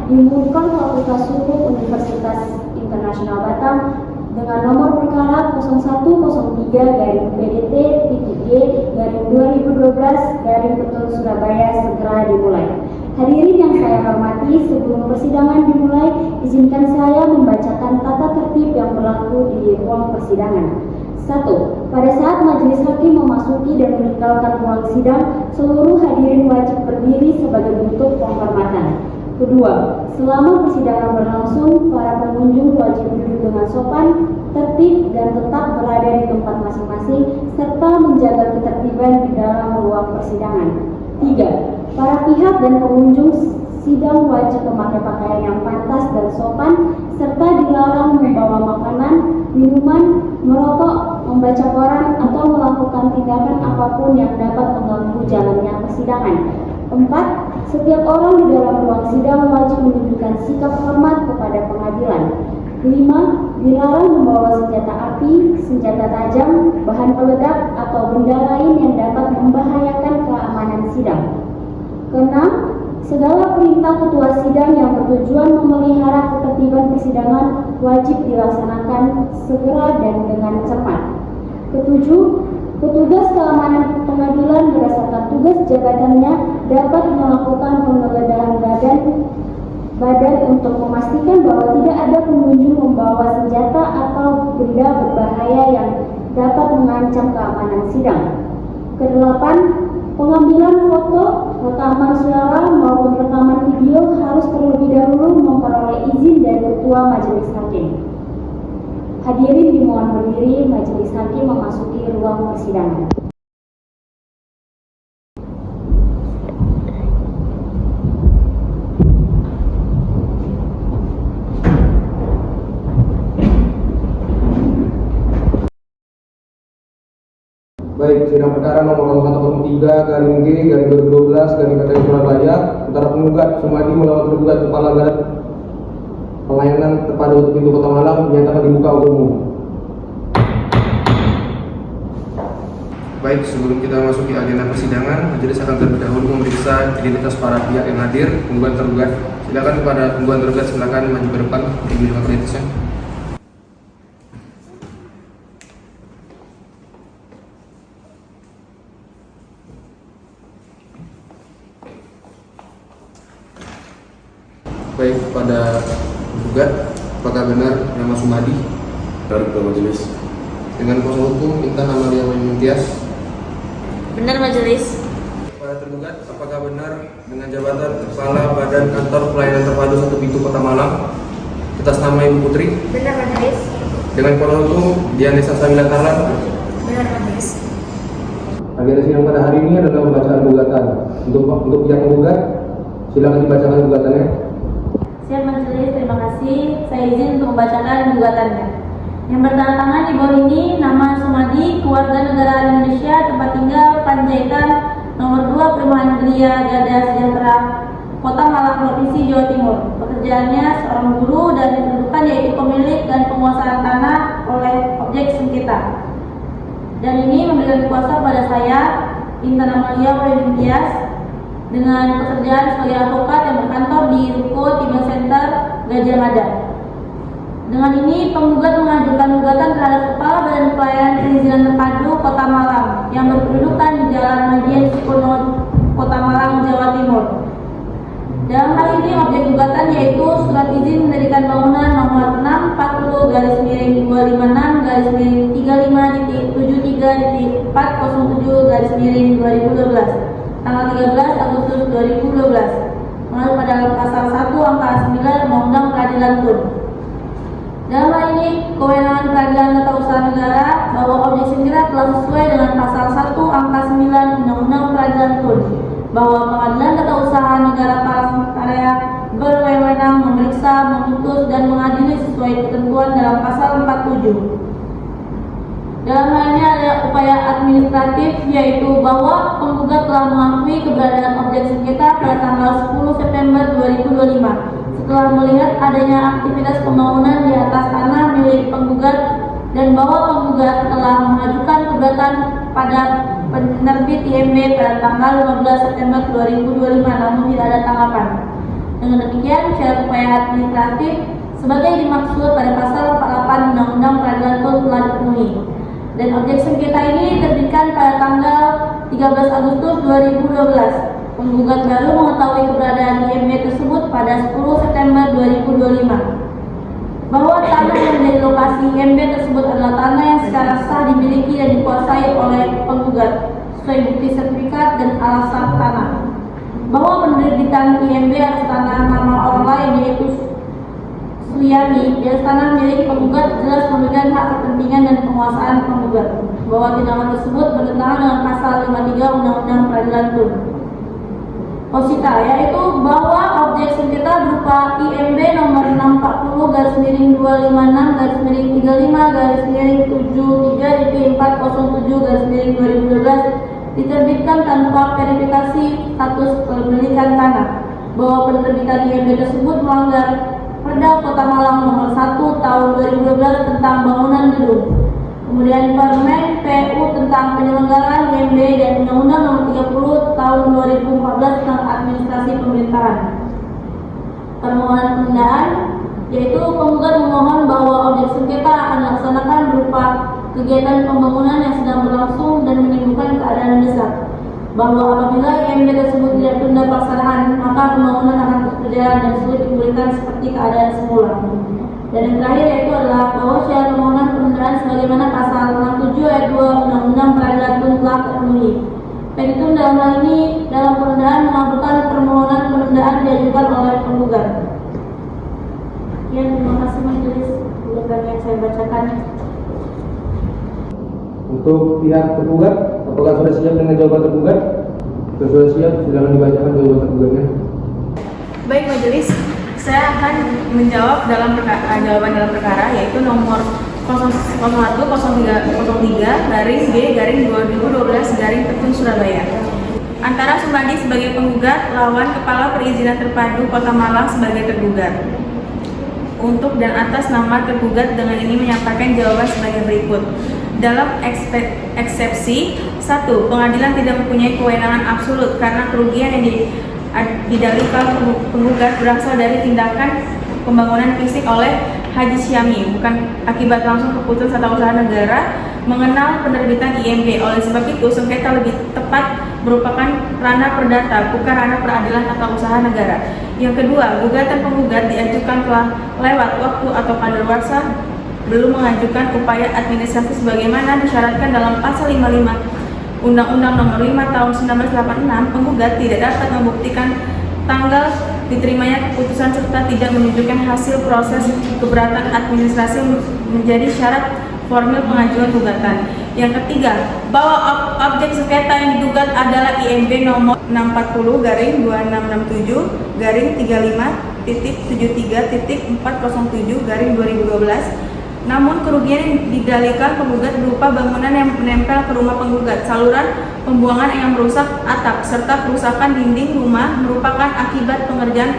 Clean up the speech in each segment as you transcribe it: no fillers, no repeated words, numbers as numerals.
diumumkan Fakultas Hukum Universitas Internasional Batam dengan nomor perkara 0103-PDT-G-2012 Surabaya segera dimulai. Hadirin yang saya hormati, sebelum persidangan dimulai, izinkan saya membacakan tata tertib yang berlaku di ruang persidangan. 1. Pada saat majelis hakim memasuki dan meninggalkan ruang sidang, seluruh hadirin wajib berdiri sebagai bentuk penghormatan. Kedua, selama persidangan berlangsung, para pengunjung wajib duduk dengan sopan, tertib, dan tetap berada di tempat masing-masing, serta menjaga ketertiban di dalam ruang persidangan. 3. Para pihak dan pengunjung sidang wajib memakai pakaian yang pantas dan sopan, serta dilarang membawa makanan, minuman, merokok, membaca koran, atau melakukan tindakan apapun yang dapat mengganggu jalannya persidangan. 4. Setiap orang di dalam ruang sidang wajib menunjukkan sikap hormat kepada pengadilan. 5. Dilarang membawa senjata api, senjata tajam, bahan peledak, atau benda lain yang dapat membahayakan keamanan sidang. 6. Segala perintah ketua sidang yang bertujuan memelihara ketertiban persidangan wajib dilaksanakan segera dan dengan cepat. 7. Petugas keamanan pengadilan berdasarkan tugas jabatannya dapat melakukan penggeledahan badan untuk memastikan bahwa tidak ada pengunjung membawa senjata atau benda berbahaya yang dapat mengancam keamanan sidang. 8. Pengambilan foto, rekaman suara maupun rekaman video harus terlebih dahulu memperoleh izin dari ketua majelis hakim. Hadirin dimohon berdiri, majelis hakim memasuki ruang persidangan. Baik, sidang perkara nomor 103/G/2012 Surabaya, antara penggugat Sumadi melawan tergugat Kepala Garda Pelayanan Terpadu untuk Pintu Kota Malang dinyatakan dibuka untuk umum. Baik, sebelum kita masuki agenda persidangan, majelis akan terlebih dahulu memeriksa identitas para pihak yang hadir, penggugat tergugat. Silakan kepada penggugat tergugat, silakan maju ke depan, tinggi dengan identitasnya. Baik, pada penggugat, apakah benar nama Sumadi? Benar, Ketua Majelis. Dengan kuasa hukum Intan Amalia Mutias. Benar, Majelis. Pada tergugat, apakah benar dengan jabatan Kepala Badan Kantor Pelayanan Terpadu Satu Pintu Kota Malang atas nama Ibu Putri? Benar, Majelis. Dengan kuasa hukum Dianesa Samila Tarlan. Benar, Majelis. Agenda sidang pada hari ini adalah pembacaan gugatan. Untuk pihak penggugat, silakan dibacakan gugatannya. Siap, Majelis, terima kasih. Saya izin untuk membacakan gugatannya. Yang bertangan di bawah ini, nama Sumadi, keluarga negara Indonesia, tempat tinggal Panjaitan, nomor 2, Perumahan Gria Gada Sejahtera, Kota Malang, Provinsi Jawa Timur. Pekerjaannya seorang guru dan kedudukan yaitu pemilik dan penguasaan tanah oleh objek sengketa. Dan ini memberikan kuasa pada saya, Intan Amalia Mutias, dengan pekerjaan sebagai advokat yang berkantor di Ruko Tiga Center Gajah Mada. Dengan ini penggugat mengajukan gugatan terhadap Kepala Badan Pelayanan Perizinan Terpadu Kota Malang yang berkedudukan di Jalan Madiun Sukono, Kota Malang, Jawa Timur. Dalam hal ini objek gugatan yaitu surat izin mendirikan bangunan nomor 640/9-5-73.407/2012 tanggal 13 Agustus 2012 menurut pada pasal 1 angka 9 Undang-Undang Peradilan Tun. Dalam hal ini, kewenangan Peradilan Tata Usaha Negara bahwa objek sengketa telah sesuai dengan pasal 1 angka 9 Undang-Undang Peradilan Tun, bahwa Pengadilan Tata Usaha Negara Palangkaraya berwenang memeriksa, memutus, dan mengadili sesuai ketentuan dalam pasal 47. Dalam hal ini ada upaya administratif, yaitu bahwa penggugat telah mengakui keberadaan objek sengketa pada tanggal 10 September 2025 setelah melihat adanya aktivitas pembangunan di atas tanah milik penggugat, dan bahwa penggugat telah mengajukan gugatan pada penerbit IMB pada tanggal 15 September 2025 namun tidak ada tanggapan. Dengan demikian, syarat upaya administratif sebagai dimaksud pada pasal 48 Undang-Undang Peradilan telah dipenuhi. Dan objek sengketa ini diterbitkan pada tanggal 13 Agustus 2012. Penggugat baru mengetahui keberadaan IMB tersebut pada 10 September 2025. Bahwa tanah yang menjadi lokasi IMB tersebut adalah tanah yang secara sah dimiliki dan dikuasai oleh penggugat sesuai bukti sertifikat dan alas sah tanah. Bahwa penerbitan IMB atas tanah nama orang lain yaitu Suyami di atas tanah milik penggugat jelas memberikan hak kepentingan dan penguasaan penggugat. Bahwa tindakan tersebut bertentangan dengan pasal 53 Undang-Undang Peradilan Tun. Posita, yaitu bahwa objek sengketa berupa IMB nomor 640/25/2007-407/2012 diterbitkan tanpa verifikasi status kepemilikan tanah. Bahwa penerbitan IMB tersebut melanggar Perda Kota Malang nomor 1 tahun 2012 tentang bangunan gedung. Kemudian Permen PU tentang penyelenggaraan IMB dan Undang-Undang Nomor 30 Tahun 2014 tentang Administrasi Pemerintahan. Permohonan penundaan, yaitu penggugat memohon bahwa objek sengketa akan dilaksanakan berupa kegiatan pembangunan yang sedang berlangsung dan menimbulkan keadaan mendesak. Bahwa apabila IMB tersebut tidak tunda pelaksanaan, maka pembangunan akan terus berjalan dan sulit dipulihkan seperti keadaan semula. Dan yang terakhir yaitu adalah bahwa syarat permohonan penundaan sebagaimana pasal 67 ayat 2 Undang-Undang Peradilan Tun telah terpenuhi. Petitum dalam hal ini dalam penundaan mengabulkan permohonan penundaan diajukan oleh penggugat. Sekian, terima kasih majelis yang saya bacakan. Untuk pihak tergugat, apakah sudah siap dengan jawaban tergugat? Jika sudah siap, silakan dibacakan jawaban tergugatnya. Baik majelis, saya akan menjawab jawaban dalam perkara yaitu nomor 01-03-B-2012-Petun Surabaya. Antara Sumadi sebagai penggugat lawan Kepala Perizinan Terpadu Kota Malang sebagai tergugat. Untuk dan atas nama tergugat dengan ini menyampaikan jawaban sebagai berikut. Dalam eksepsi 1, pengadilan tidak mempunyai kewenangan absolut karena kerugian yang didalilkan penggugat berasal dari tindakan pembangunan fisik oleh Haji Syami, bukan akibat langsung keputusan tata usaha negara mengenal penerbitan IMB. Oleh sebab itu, sengketa lebih tepat merupakan ranah perdata, bukan ranah peradilan tata usaha negara. Yang kedua, gugatan penggugat diajukan telah lewat waktu atau kadaluarsa belum mengajukan upaya administrasi sebagaimana disyaratkan dalam pasal 55 Undang-Undang Nomor 5 Tahun 1986. Penggugat tidak dapat membuktikan tanggal diterimanya keputusan serta tidak menunjukkan hasil proses keberatan administrasi menjadi syarat formil pengajuan gugatan. Yang ketiga, bahwa objek sengketa yang digugat adalah IMB nomor 640/2667-35.73.407/2012. Namun kerugian yang didalilkan penggugat berupa bangunan yang menempel ke rumah penggugat, saluran pembuangan yang merusak atap, serta kerusakan dinding rumah merupakan akibat pengerjaan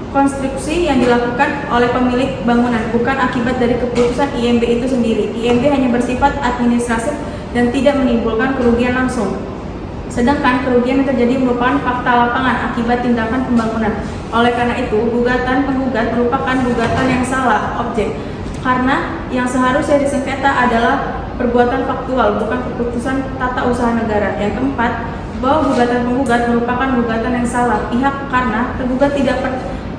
konstruksi yang dilakukan oleh pemilik bangunan, bukan akibat dari keputusan IMB itu sendiri. IMB hanya bersifat administratif dan tidak menimbulkan kerugian langsung. Sedangkan kerugian yang terjadi merupakan fakta lapangan akibat tindakan pembangunan. Oleh karena itu, gugatan penggugat merupakan gugatan yang salah objek. Karena yang seharusnya disengketa adalah perbuatan faktual, bukan keputusan tata usaha negara. Yang keempat, bahwa gugatan penggugat merupakan gugatan yang salah pihak karena tergugat tidak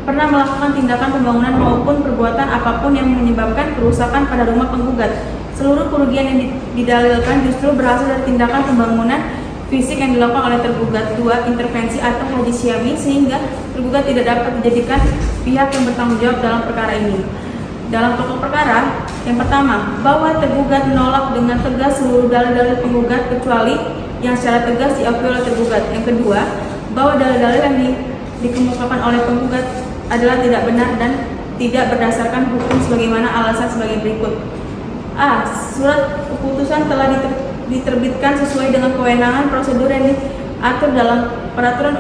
pernah melakukan tindakan pembangunan maupun perbuatan apapun yang menyebabkan kerusakan pada rumah penggugat. Seluruh kerugian yang didalilkan justru berasal dari tindakan pembangunan fisik yang dilakukan oleh tergugat. 2. Intervensi atau Haji Syami, sehingga tergugat tidak dapat dijadikan pihak yang bertanggung jawab dalam perkara ini. Dalam pokok perkara, yang pertama, bahwa tergugat menolak dengan tegas seluruh dalil-dalil penggugat kecuali yang secara tegas diakui oleh tergugat. Yang kedua, bahwa dalil-dalil yang dikemukakan oleh penggugat adalah tidak benar dan tidak berdasarkan hukum sebagaimana alasan sebagai berikut. A. Surat keputusan telah diterbitkan sesuai dengan kewenangan prosedur yang diatur dalam peraturan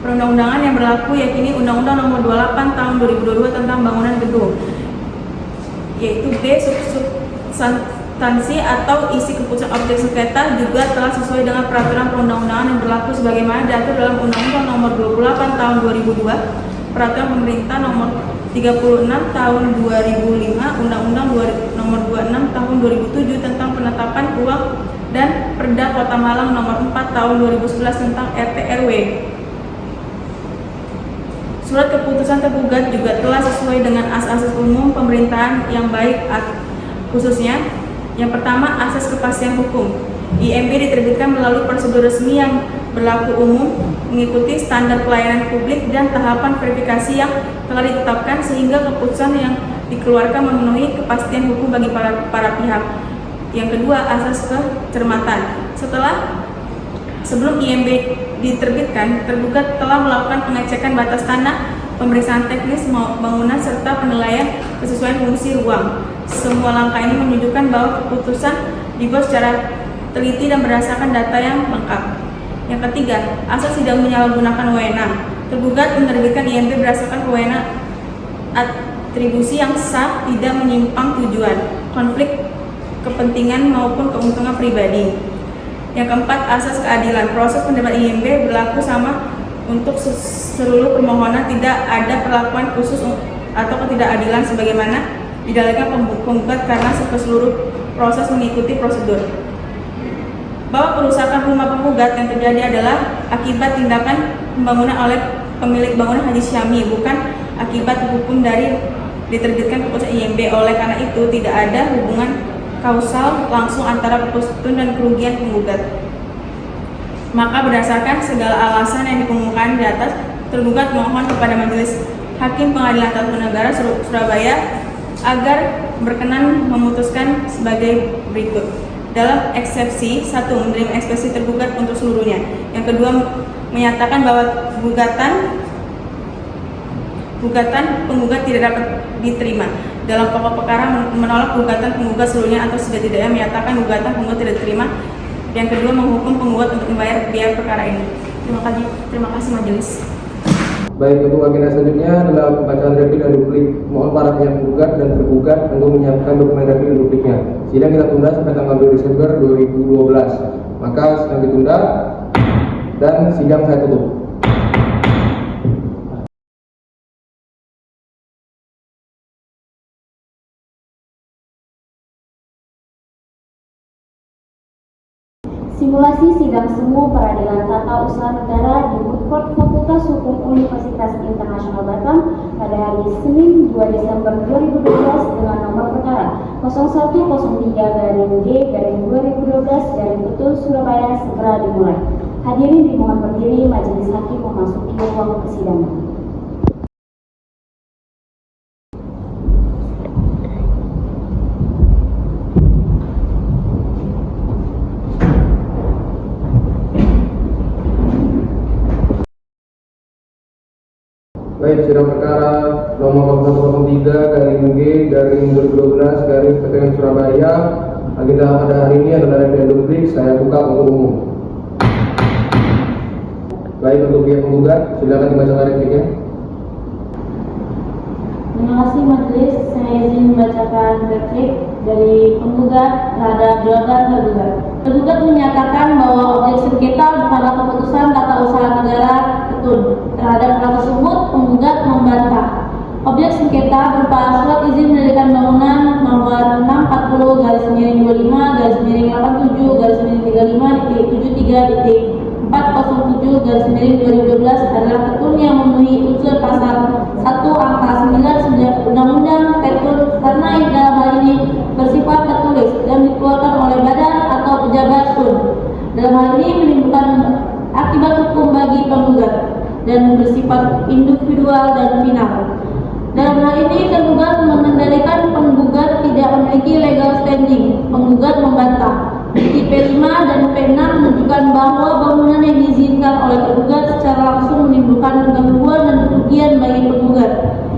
perundang-undangan yang berlaku, yakni Undang-Undang Nomor 28 Tahun 2022 tentang bangunan gedung, yaitu B. substansi atau isi keputusan objek sengketa juga telah sesuai dengan peraturan perundang-undangan yang berlaku sebagaimana diatur dalam Undang-Undang Nomor 28 Tahun 2002, Peraturan Pemerintah Nomor 36 Tahun 2005, Undang-Undang Nomor 26 Tahun 2007 tentang penetapan uang dan Perda Kota Malang Nomor 4 Tahun 2011 tentang RT/RW. Surat keputusan tergugat juga telah sesuai dengan asas umum pemerintahan yang baik, khususnya yang pertama, asas kepastian hukum. IMB diterbitkan melalui prosedur resmi yang berlaku umum, mengikuti standar pelayanan publik dan tahapan verifikasi yang telah ditetapkan sehingga keputusan yang dikeluarkan memenuhi kepastian hukum bagi para pihak. Yang kedua, asas kecermatan. Sebelum IMB diterbitkan, tergugat telah melakukan pengecekan batas tanah, pemeriksaan teknis bangunan serta penilaian kesesuaian fungsi ruang. Semua langkah ini menunjukkan bahwa keputusan dibuat secara teliti dan berdasarkan data yang lengkap. Yang ketiga, asas tidak menyalahgunakan wewenang. Tergugat menerbitkan IMB berdasarkan wewenang atribusi yang sah, tidak menyimpang tujuan, konflik kepentingan maupun keuntungan pribadi. Yang keempat, asas keadilan. Proses penerimaan IMB berlaku sama untuk seluruh permohonan, tidak ada perlakuan khusus atau ketidakadilan sebagaimana didalilkan penggugat karena seluruh proses mengikuti prosedur. Bahwa kerusakan rumah penggugat yang terjadi adalah akibat tindakan pembangunan oleh pemilik bangunan Haji Syami, bukan akibat hukum dari diterbitkan keputusan IMB. Oleh karena itu, tidak ada hubungan kausal langsung antara keputusan dan kerugian penggugat. Maka berdasarkan segala alasan yang dikemukakan di atas, tergugat mohon kepada Majelis Hakim Pengadilan Tata Negara Surabaya agar berkenan memutuskan sebagai berikut. Dalam eksepsi 1, menerima eksepsi tergugat untuk seluruhnya. Yang kedua, menyatakan bahwa gugatan penggugat tidak dapat diterima. Dalam pokok perkara menolak gugatan penggugat seluruhnya atau setidak-tidaknya menyatakan gugatan penggugat tidak diterima. Yang kedua, menghukum penggugat untuk membayar biaya perkara ini. Terima kasih majelis. Baik, untuk agenda selanjutnya adalah pembacaan replik dan duplik. Mohon para pihak penggugat dan tergugat untuk menyiapkan dokumen replik dan dupliknya. Sidang kita tunda sampai tanggal 2 Desember 2012. Maka sidang ditunda dan sidang saya tutup. Simulasi sidang semu peradilan tata usaha negara di Food Court Fakultas Hukum Universitas Internasional Batam pada hari Senin 2 Desember 2012 dengan nomor perkara 0103-G-2012 Surabaya segera dimulai. Hadirin dimohon berdiri, majelis hakim memasuki ruang persidangan. Baik, sidang perkara nomor 0103-G-2012 Surabaya. Agenda pada hari ini adalah replik dan duplik. Saya buka untuk umum. Baik, untuk pihak penggugat, silakan dibacakan repliknya. Terima kasih majelis, saya izin membacakan replik dari penggugat terhadap jawaban tergugat. Tergugat menyatakan bahwa objek sengketa pada keputusan tata usaha negara Ketun. Terhadap hal tersebut, penggugat membantah. Objek sengketa berupa surat izin mendirikan bangunan nomor 640-25-25-85.73.407-2012 adalah Ketun yang memenuhi unsur pasal 1 angka 9 Undang-Undang Ketun karena dalam hal ini bersifat tertulis dan dikeluarkan oleh badan atau pejabat Ketun. Dalam hal ini menimbulkan akibat hukum bagi penggugat dan bersifat individual dan final. Dalam hal ini tergugat mengendalikan penggugat tidak memiliki legal standing. Penggugat membantah. Bukti P5 dan P6 menunjukkan bahwa bangunan yang diizinkan oleh tergugat secara langsung menimbulkan gangguan dan kerugian bagi penggugat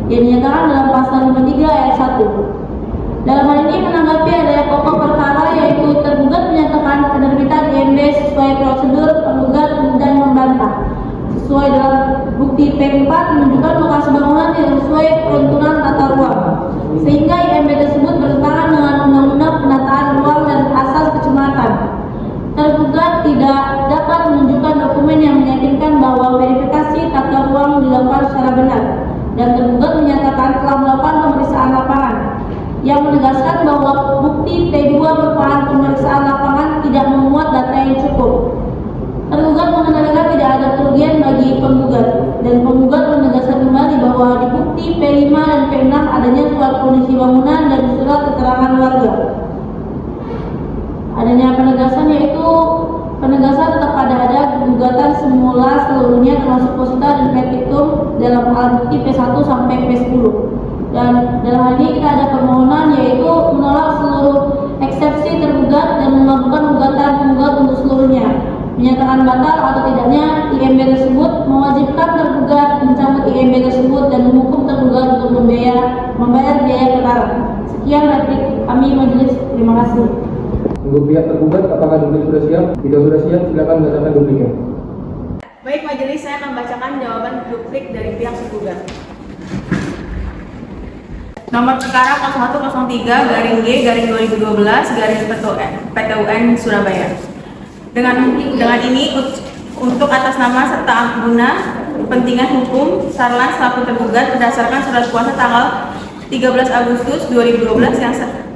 yang dinyatakan dalam pasal 53 ayat 1. Dalam hal ini menanggapi adanya pokok perkara yaitu tergugat menyatakan penerbitan IMB sesuai prosedur, penggugat dan membantah. Sesuai dalam bukti P4 menunjukkan lokasi bangunan tidak sesuai peruntukan tata ruang, sehingga IMB tersebut bertentangan dengan Undang-Undang Penataan Ruang dan tergugat menyatakan telah melakukan pemeriksaan lapangan yang menegaskan bahwa bukti P2 merupakan pemeriksaan lapangan tidak memuat data yang cukup. Tergugat mengendalikan tidak ada kerugian bagi penggugat, dan penggugat menegaskan kembali bahwa di bukti P5 dan P6 adanya surat kondisi bangunan dan surat keterangan warga. Adanya penegasan yaitu penegasan tetap ada gugatan semula seluruhnya termasuk posita dan petitum dalam alat bukti P1 sampai P10. Dan dalam hal ini kita ada permohonan yaitu menolak seluruh eksepsi tergugat dan mengabulkan gugatan penggugat untuk seluruhnya, menyatakan batal atau tidaknya IMB tersebut, mewajibkan tergugat mencabut IMB tersebut dan menghukum tergugat untuk membayar biaya perkara. Sekian replik kami majelis, terima kasih. Untuk pihak tergugat, apakah duplik sudah siap? Jika sudah siap, silakan bacakan dupliknya. Baik majelis, saya akan bacakan jawaban duplik dari pihak tergugat. Nomor perkara 0103/G/2012/PTUN Surabaya. Dengan ini untuk atas nama serta guna kepentingan hukum Sarlan selaku tergugat berdasarkan surat kuasa tanggal 13 Agustus 2012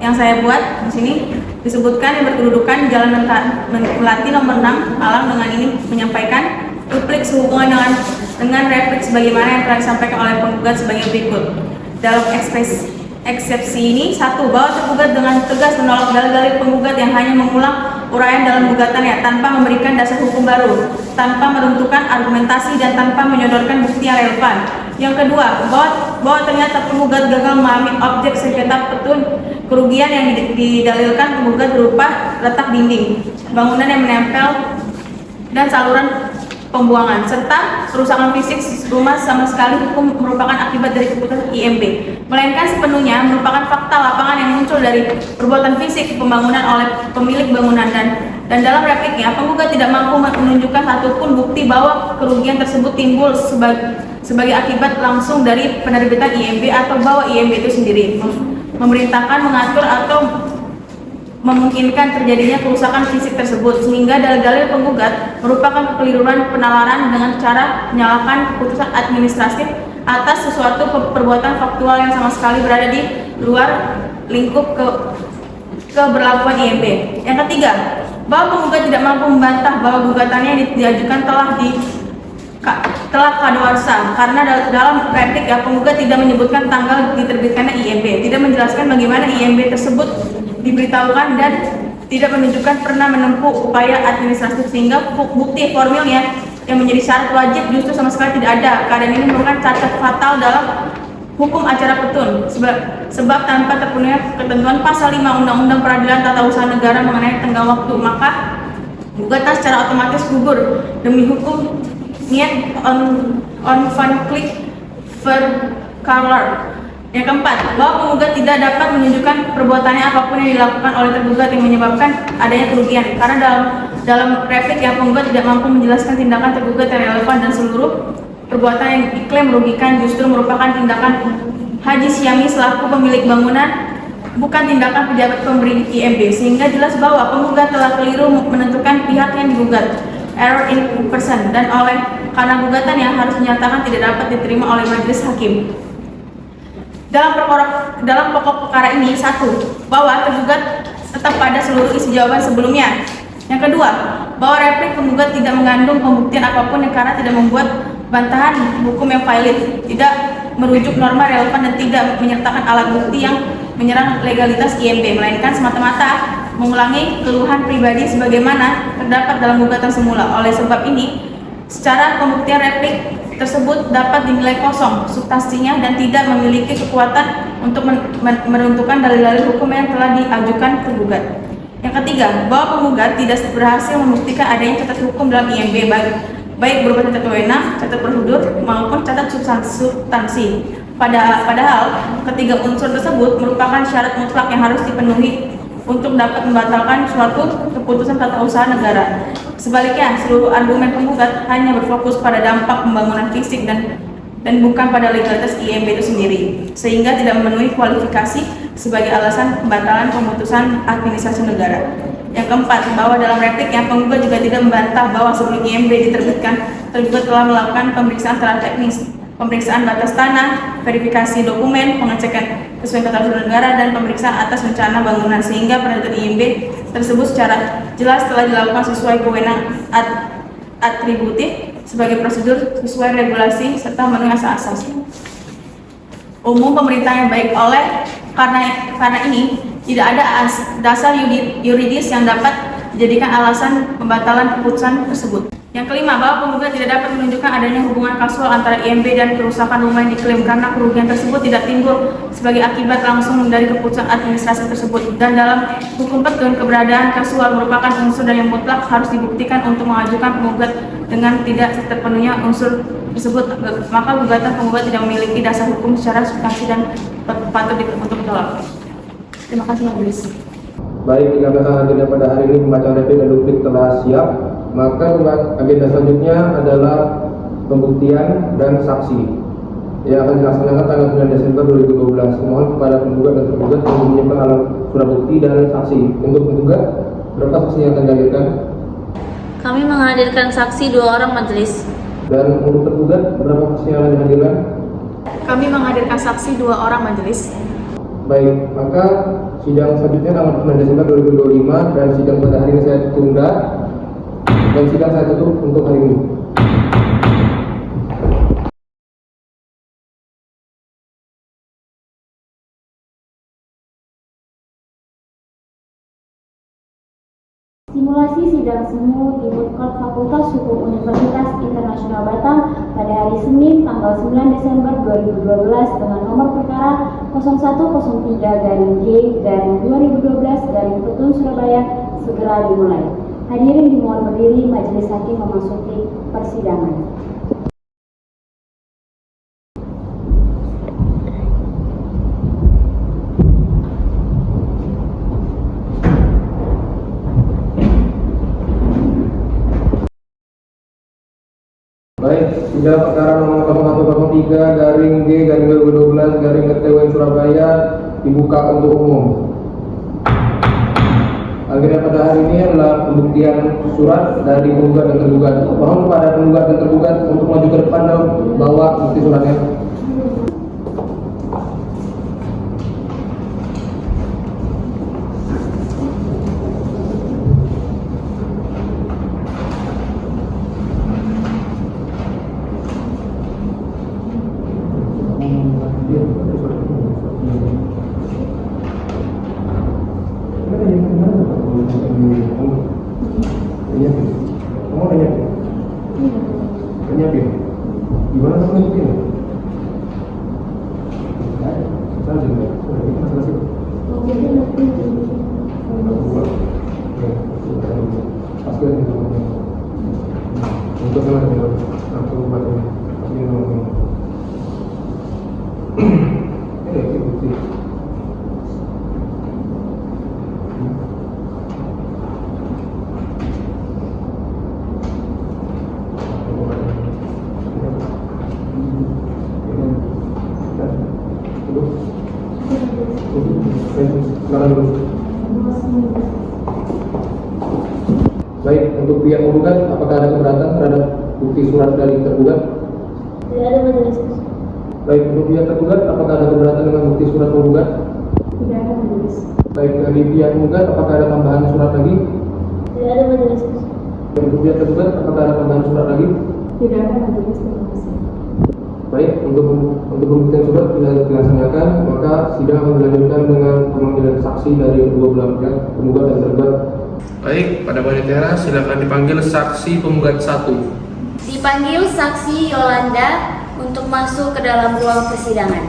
yang saya buat di sini disebutkan yang berkedudukan Jalan Melati nomor 6 Malang. Dengan ini menyampaikan duplik sehubungan dengan replik sebagaimana yang telah disampaikan oleh penggugat sebagai berikut. Dalam eksepsi ini, 1. Bahwa tergugat dengan tegas menolak dalil-dalil penggugat yang hanya mengulang uraian dalam gugatannya tanpa memberikan dasar hukum baru, tanpa menentukan argumentasi dan tanpa menyodorkan bukti yang relevan. Yang kedua, bahwa ternyata penggugat gagal memahami objek sengketa petun kerugian yang didalilkan penggugat berupa retak dinding, bangunan yang menempel dan saluran pembuangan, serta kerusakan fisik rumah sama sekali hukum merupakan akibat dari keputusan IMB, melainkan sepenuhnya merupakan fakta lapangan yang muncul dari perbuatan fisik pembangunan oleh pemilik bangunan. Dan dalam repliknya, penggugat tidak mampu menunjukkan satupun bukti bahwa kerugian tersebut timbul sebagai akibat langsung dari penerbitan IMB atau bahwa IMB itu sendiri memerintahkan, mengatur atau memungkinkan terjadinya kerusakan fisik tersebut, sehingga dalil-dalil penggugat merupakan kekeliruan penalaran dengan cara menyalahkan keputusan administratif atas sesuatu perbuatan faktual yang sama sekali berada di luar lingkup keberlakuan IMB. Yang ketiga, bahwa penggugat tidak mampu membantah bahwa gugatannya yang diajukan telah kadaluarsa, karena dalam replik penggugat tidak menyebutkan tanggal diterbitkannya IMB, tidak menjelaskan bagaimana IMB tersebut diberitahukan, dan tidak menunjukkan pernah menempuh upaya administratif, sehingga bukti formilnya yang menjadi syarat wajib justru sama sekali tidak ada. Keadaan ini merupakan cacat fatal dalam hukum acara petun, sebab tanpa terpenuhnya ketentuan pasal 5 Undang-Undang Peradilan Tata Usaha Negara mengenai tenggang waktu, maka gugatan secara otomatis gugur demi hukum niat on conflict verkalar. Yang keempat, bahwa penggugat tidak dapat menunjukkan perbuatannya apapun yang dilakukan oleh tergugat yang menyebabkan adanya kerugian, karena dalam replik penggugat tidak mampu menjelaskan tindakan tergugat yang relevan, dan seluruh perbuatan yang diklaim merugikan justru merupakan tindakan Haji Syami selaku pemilik bangunan, bukan tindakan pejabat pemberi IMB, sehingga jelas bahwa penggugat telah keliru menentukan pihak yang digugat, error in person, dan karena gugatan yang harus dinyatakan tidak dapat diterima oleh majelis hakim. Dalam pokok perkara ini, 1. Bahwa tergugat tetap pada seluruh isi jawaban sebelumnya. Yang kedua, bahwa replik penggugat tidak mengandung pembuktian apapun karena tidak membuat bantahan hukum yang valid, tidak merujuk norma relevan, dan tidak menyertakan alat bukti yang menyerang legalitas IMB, melainkan semata-mata mengulangi keluhan pribadi sebagaimana terdapat dalam gugatan semula. Oleh sebab ini, secara pembuktian replik tersebut dapat dinilai kosong substansinya dan tidak memiliki kekuatan untuk menentukan dalil-dalil hukum yang telah diajukan tergugat. Yang ketiga, bahwa penggugat tidak berhasil membuktikan adanya cacat hukum dalam IMB, baik berupa cacat wewenang, cacat prosedur, maupun cacat substansi. Padahal ketiga unsur tersebut merupakan syarat mutlak yang harus dipenuhi untuk dapat membatalkan suatu keputusan tata usaha negara. Sebaliknya, seluruh argumen penggugat hanya berfokus pada dampak pembangunan fisik dan bukan pada legalitas IMB itu sendiri, sehingga tidak memenuhi kualifikasi sebagai alasan pembatalan pemutusan administrasi negara. Yang keempat, bahwa dalam repliknya penggugat juga tidak membantah bahwa sebelum IMB diterbitkan, tergugat telah melakukan pemeriksaan secara teknis pemeriksaan batas tanah, verifikasi dokumen, pengecekan kesesuaian tata usaha negara, dan pemeriksaan atas rencana bangunan, sehingga penentuan IMB tersebut secara jelas telah dilakukan sesuai kewenangan atributif sebagai prosedur sesuai regulasi serta memenuhi asas umum pemerintah yang baik. Karena ini tidak ada dasar yuridis yang dapat dijadikan alasan pembatalan keputusan tersebut. Yang kelima, bahwa penggugat tidak dapat menunjukkan adanya hubungan kasual antara IMB dan kerusakan rumah yang diklaim karena kerugian tersebut tidak timbul sebagai akibat langsung dari keputusan administrasi tersebut. Dan dalam hukum petun, keberadaan kasual merupakan unsur yang mutlak harus dibuktikan untuk mengajukan penggugat. Dengan tidak terpenuhnya unsur tersebut, maka gugatan penggugat tidak memiliki dasar hukum secara substansi dan patut untuk ditolak. Terima kasih, Majelis. Baik, jika agenda pada hari ini pembacaan replik dan duplik telah siap, maka agenda selanjutnya adalah pembuktian dan saksi yang akan dilaksanakan tanggal 9 Desember 2012. Mohon kepada penggugat dan tergugat yang menyiapkan alat surat bukti dan saksi. Untuk penggugat, berapa saksi yang akan dihadirkan? Kami menghadirkan saksi 2 orang, Majelis. Dan untuk tergugat, berapa saksi yang akan dihadirkan? Kami menghadirkan saksi 2 orang, Majelis. Baik, maka sidang selanjutnya tanggal 9 Desember 2025 dan sidang pada hari ini saya tunda dan sidang saya tutup untuk hari ini. Simulasi sidang semu di Food Court Fakultas Hukum Universitas Internasional Batam pada hari Senin tanggal 9 Desember 2012 dengan nomor perkara 0103-G-2012-Petun Surabaya segera dimulai. Hadirin dimohon berdiri, majelis hakim memasuki persidangan. Baik, sidang perkara nomor 0103-G-2012-TWN Surabaya dibuka untuk umum. Agenda pada hari ini adalah pembuktian surat dari penggugat dan tergugat. Mohon kepada penggugat dan tergugat untuk maju ke depan dan bawa bukti suratnya. Gimana kamu nyebutin? Baik, untuk pihak penggugat, apakah ada keberatan terhadap bukti surat dari tergugat? Tidak ada, majelis. Baik, untuk pihak tergugat, apakah ada keberatan dengan bukti surat penggugat? Tidak ada, majelis. Baik, dari pihak penggugat, apakah ada tambahan surat lagi? Tidak ada, majelis. Untuk pihak tergugat, apakah ada tambahan surat lagi? Tidak ada, majelis. Terima kasih. Baik, untuk pembuktian surat sudah dilaksanakan, maka sidang akan dilanjutkan dengan pemanggilan saksi dari kedua belah pihak, penggugat dan tergugat. Baik, pada panitia silakan dipanggil saksi penggugat 1. Dipanggil saksi Yolanda untuk masuk ke dalam ruang persidangan.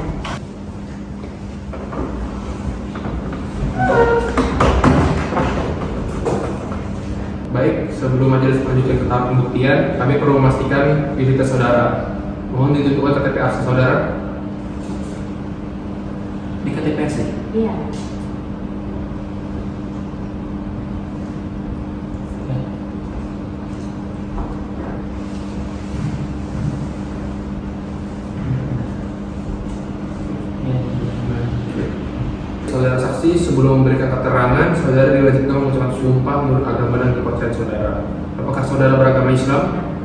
Baik, sebelum majelis melanjutkan ke tahap pembuktian, kami perlu memastikan identitas saudara. Mohon ditunjukkan KTP asli saudara. Di KTP asli? Iya. Saudara saksi, sebelum memberikan keterangan, saudara diwajibkan mengucapkan sumpah menurut agama dan kepercayaan saudara. Apakah saudara beragama Islam?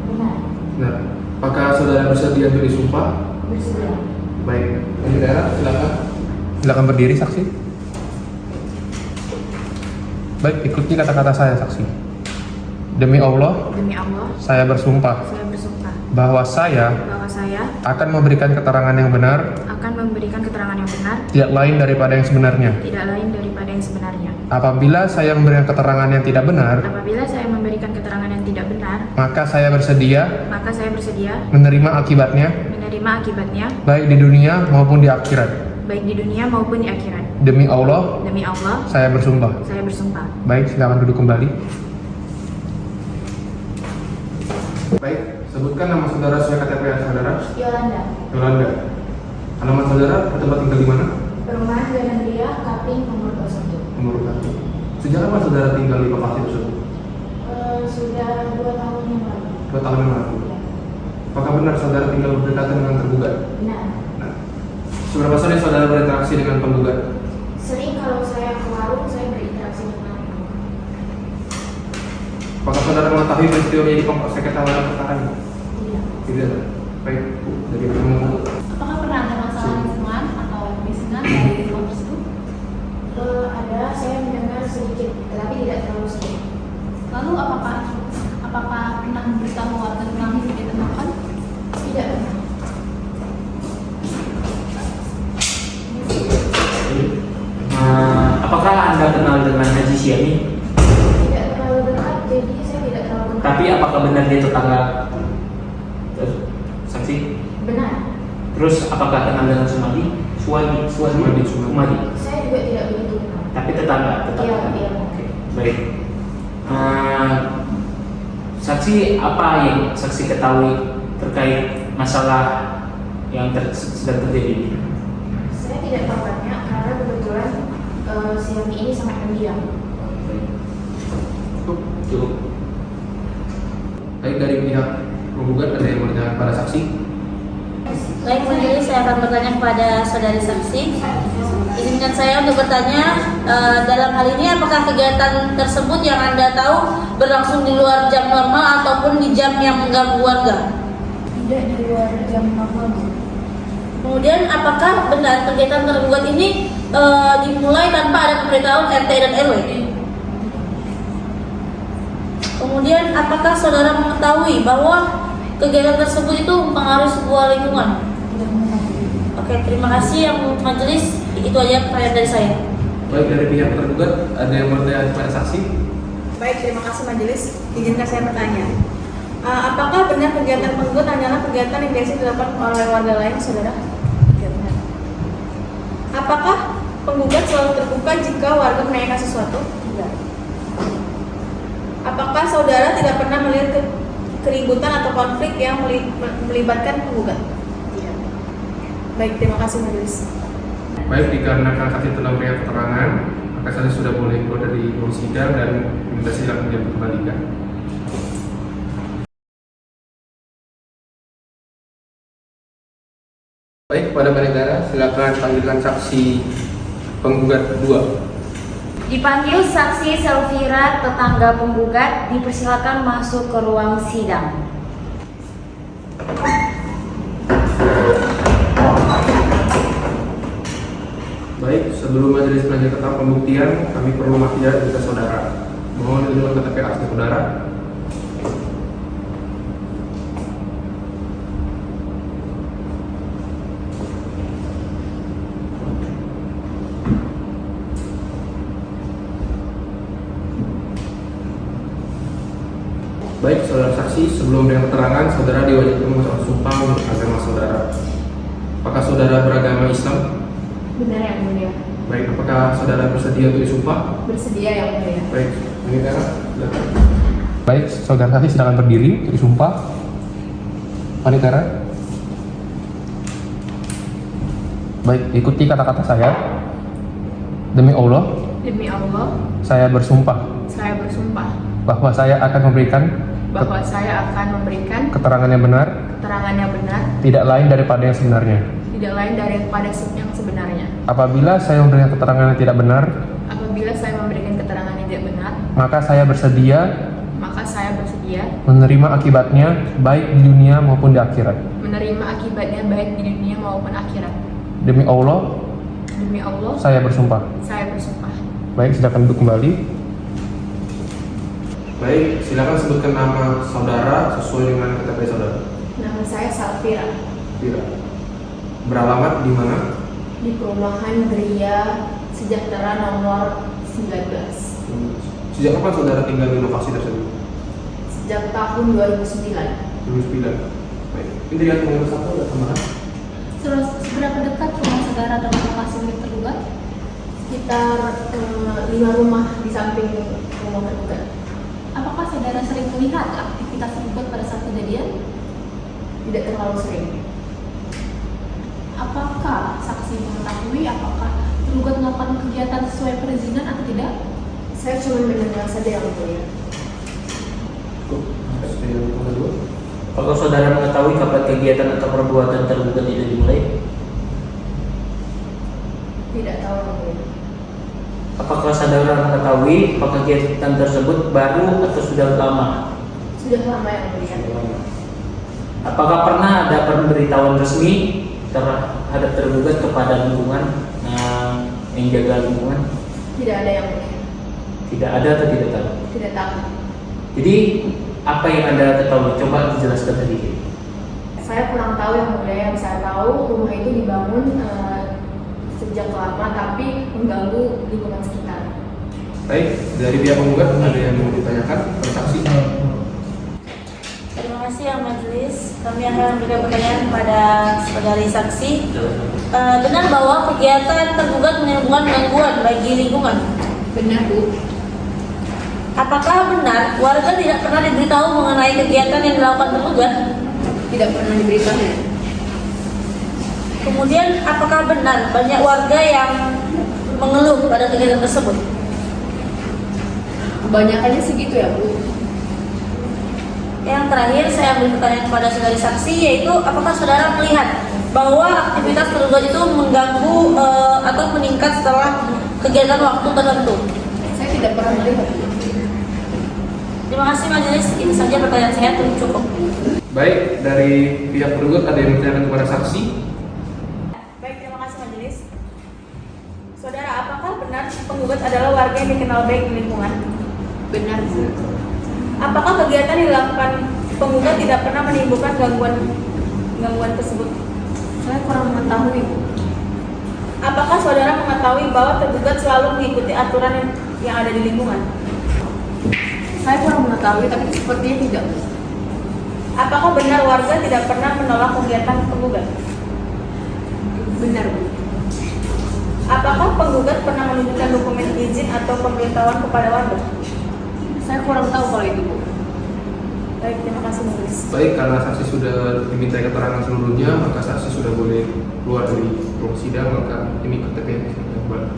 Benar. Nah, apakah saudara bersedia untuk disumpah? Bersedia. Baik, saudara silakan. Silakan berdiri saksi. Baik, ikuti kata-kata saya saksi. Demi Allah, saya bersumpah saya bersumpah bahwa saya bahwa saya akan memberikan keterangan yang benar, akan memberikan keterangan yang benar, tidak lain daripada yang sebenarnya. tidak lain daripada yang sebenarnya. Apabila saya memberikan keterangan yang tidak benar, Apabila saya memberikan keterangan yang tidak benar, maka saya bersedia maka saya bersedia menerima akibatnya, menerima akibatnya, baik di dunia maupun di akhirat. baik di dunia maupun di akhirat. Demi Allah, Demi Allah, saya bersumpah. saya bersumpah. Baik, silakan duduk kembali. Baik, sebutkan nama saudara sesuai KTP saudara. Yolanda. Yolanda. Alamat saudara, tempat tinggal di mana? Perumahan Ganandria, Kapling, nomor 21. Nomor 1. Sejak kapan saudara tinggal di lokasi tersebut? Sudah 2 tahun yang lalu. 2 tahun yang lalu. Apakah benar saudara tinggal berdekatan dengan tergugat? Benar. Nah, seberapa sering saudara berinteraksi dengan penggugat? Sering kalau saya ke warung, saya berinteraksi dengan Apakah saudara mengetahui peristiwa menjadi pokok sengketa dalam perkara ini? Tidak. Tidak. Baik, Bu. Dari kamu. Apakah pernah ada masalah lingkungan atau kemiskinan dari rumah tersebut? Ada, saya mendengar sedikit, tetapi tidak terlalu sedikit. Lalu apakah pernah memberitahu warga tentang kegiatan makan? Tidak pernah. Apakah Anda kenal dengan Haji Syami? Tidak terlalu dekat, jadi saya tidak terlalu dekat. Tapi apakah benar dia tetangga saksi? Benar. Terus apakah kenal dengan Sumadi? Sumadi. Saya juga tidak begitu kenal. Tapi tetangga. Iya. Oke, baik. Saksi, apa yang saksi ketahui terkait masalah yang sedang terjadi ini? Saya tidak tahu banyak karena kebetulan si Yami ini sangat pendiam. Cukup. Baik, dari pihak penggugat ada yang bertanya pada saksi? Baik, majelis, saya akan bertanya kepada saudari saksi. Izinkan saya untuk bertanya, dalam hal ini apakah kegiatan tersebut yang Anda tahu berlangsung di luar jam normal ataupun di jam yang mengganggu warga? Tidak di luar jam normal. Kemudian apakah benar kegiatan tergugat ini dimulai tanpa ada pemberitahuan RT dan RW? Kemudian apakah saudara mengetahui bahwa kegiatan tersebut itu mempengaruhi sebuah lingkungan? Oke, terima kasih yang majelis. Itu aja pertanyaan dari saya. Baik, dari pihak tergugat ada yang bertanya kepada saksi? Baik, terima kasih majelis. Izinkan saya bertanya. Apakah benar kegiatan penggugat hanyalah kegiatan yang biasa dilakukan oleh warga lain, saudara? Apakah penggugat selalu terbuka jika warga menanyakan sesuatu? Tidak. Apakah saudara tidak pernah melihat keributan atau konflik yang melibatkan penggugat? Tidak. Baik, terima kasih majelis. Baik, dikarenakan saksi telah memberikan keterangan, maka saksi sudah boleh keluar dari ruang sidang dan diminta silakan dikembalikan. Baik, kepada penegara silakan panggilkan saksi penggugat 2. Dipanggil saksi Selvira, tetangga penggugat, dipersilakan masuk ke ruang sidang. Baik, sebelum majelis melanjutkan tentang pembuktian, kami perlu mahfiyat dari saudara. Mohon tunjukkan KTP asli saudara. Baik, saudara saksi, sebelum memberikan keterangan, saudara diwajibkan mengucapkan sumpah menurut agama saudara. Apakah saudara beragama Islam? Benar yang mulia. Baik, apakah saudara bersedia untuk disumpah? Bersedia yang mulia. Baik, ini silakan. Baik, saudara saksi silakan berdiri untuk disumpah. Panitera. Baik, ikuti kata-kata saya. Demi Allah, saya bersumpah bahwa saya akan memberikan keterangan yang benar, tidak lain daripada yang sebenarnya. Apabila saya memberikan keterangan yang tidak benar, maka saya bersedia setia menerima akibatnya baik di dunia maupun di akhirat. menerima akibatnya baik di dunia maupun akhirat. Demi Allah, Demi Allah, saya bersumpah. saya bersumpah. Baik, silakan duduk kembali. Baik, silakan sebutkan nama saudara sesuai dengan KTP saudara. Nama saya Salvira, Fira. Beralamat di mana? di perumahan Gria Sejahtera nomor 19. Sejak kapan saudara tinggal di lokasi tersebut? Sejak tahun 2009. 2009. Baik, ini dilihat nomor satu ada tambahan. Seberapa dekat rumah saudara dengan lokasi milik tergugat? Sekitar 5 rumah di samping rumah tergugat. Apakah saudara sering melihat aktivitas tergugat pada saat kejadian? Tidak terlalu sering. Apakah saksi mengetahui apakah tergugat melakukan kegiatan sesuai perizinan atau tidak? Saya cuma mendengar saja yang mulia. Yang kedua. Apakah saudara mengetahui kapan kegiatan atau perbuatan tergugat itu dimulai? Tidak tahu yang mulia. Apakah saudara mengetahui apakah kegiatan tersebut baru atau sudah lama? Sudah lama yang mulia. Apakah pernah ada pemberitahuan resmi terhadap tergugat kepada lingkungan yang jaga lingkungan? Tidak ada yang mulia. Tidak ada atau tidak tahu? Tidak tahu. Jadi apa yang Anda ketahui? Coba dijelaskan sedikit. Saya kurang tahu yang mulia. Yang saya tahu rumah itu dibangun sejak lama tapi mengganggu lingkungan sekitar. Baik, dari pihak penggugat ada yang mau ditanyakan pada saksi? Terima kasih yang majelis. Kami akan memberikan pertanyaan kepada saudari saksi. Benar bahwa kegiatan tergugat menimbulkan gangguan bagi lingkungan? Benar, Bu. Apakah benar warga tidak pernah diberitahu mengenai kegiatan yang dilakukan tergugat? Tidak pernah diberitahu. Kemudian apakah benar banyak warga yang mengeluh pada kegiatan tersebut? Kebanyakannya segitu ya, Bu. Yang terakhir saya ambil pertanyaan kepada saudari saksi, yaitu apakah saudara melihat bahwa aktivitas tergugat itu mengganggu atau meningkat setelah kegiatan waktu tertentu? Saya tidak pernah melihat. Terima kasih majelis, ini saja pertanyaan saya, cukup. Baik, dari pihak tergugat ada yang bertanya kepada saksi? Baik, terima kasih majelis. Saudara, apakah benar penggugat adalah warga yang dikenal baik di lingkungan? Benar, Bu. Apakah kegiatan yang dilakukan penggugat tidak pernah menimbulkan gangguan tersebut? Saya kurang mengetahui, Bu. Apakah saudara mengetahui bahwa tergugat selalu mengikuti aturan yang ada di lingkungan? Saya kurang mengetahui tapi sepertinya tidak. Apakah benar warga tidak pernah menolak kegiatan penggugat? Benar, Bu. Apakah penggugat pernah menunjukkan dokumen izin atau pemberitahuan kepada warga? Saya kurang tahu kalau itu, Bu. Baik, terima kasih majelis. Baik, karena saksi sudah diminta keterangan seluruhnya, maka saksi sudah boleh keluar dari ruang sidang, maka ini KTP yang kembali.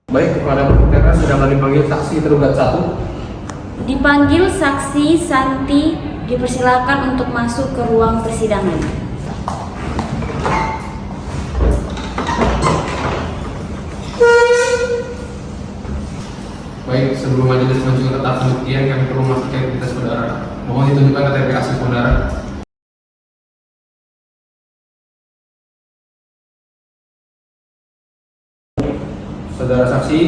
Baik, kepada pertanyaan sudah kami panggil saksi tergugat 1. Dipanggil saksi Santi, dipersilakan untuk masuk ke ruang persidangan. Baik, sebelum majelis menunjukkan keterangan pembuktian, kami perlu memastikan identitas saudara. Mohon ditunjukkan KTP asli saudara. Saudara saksi,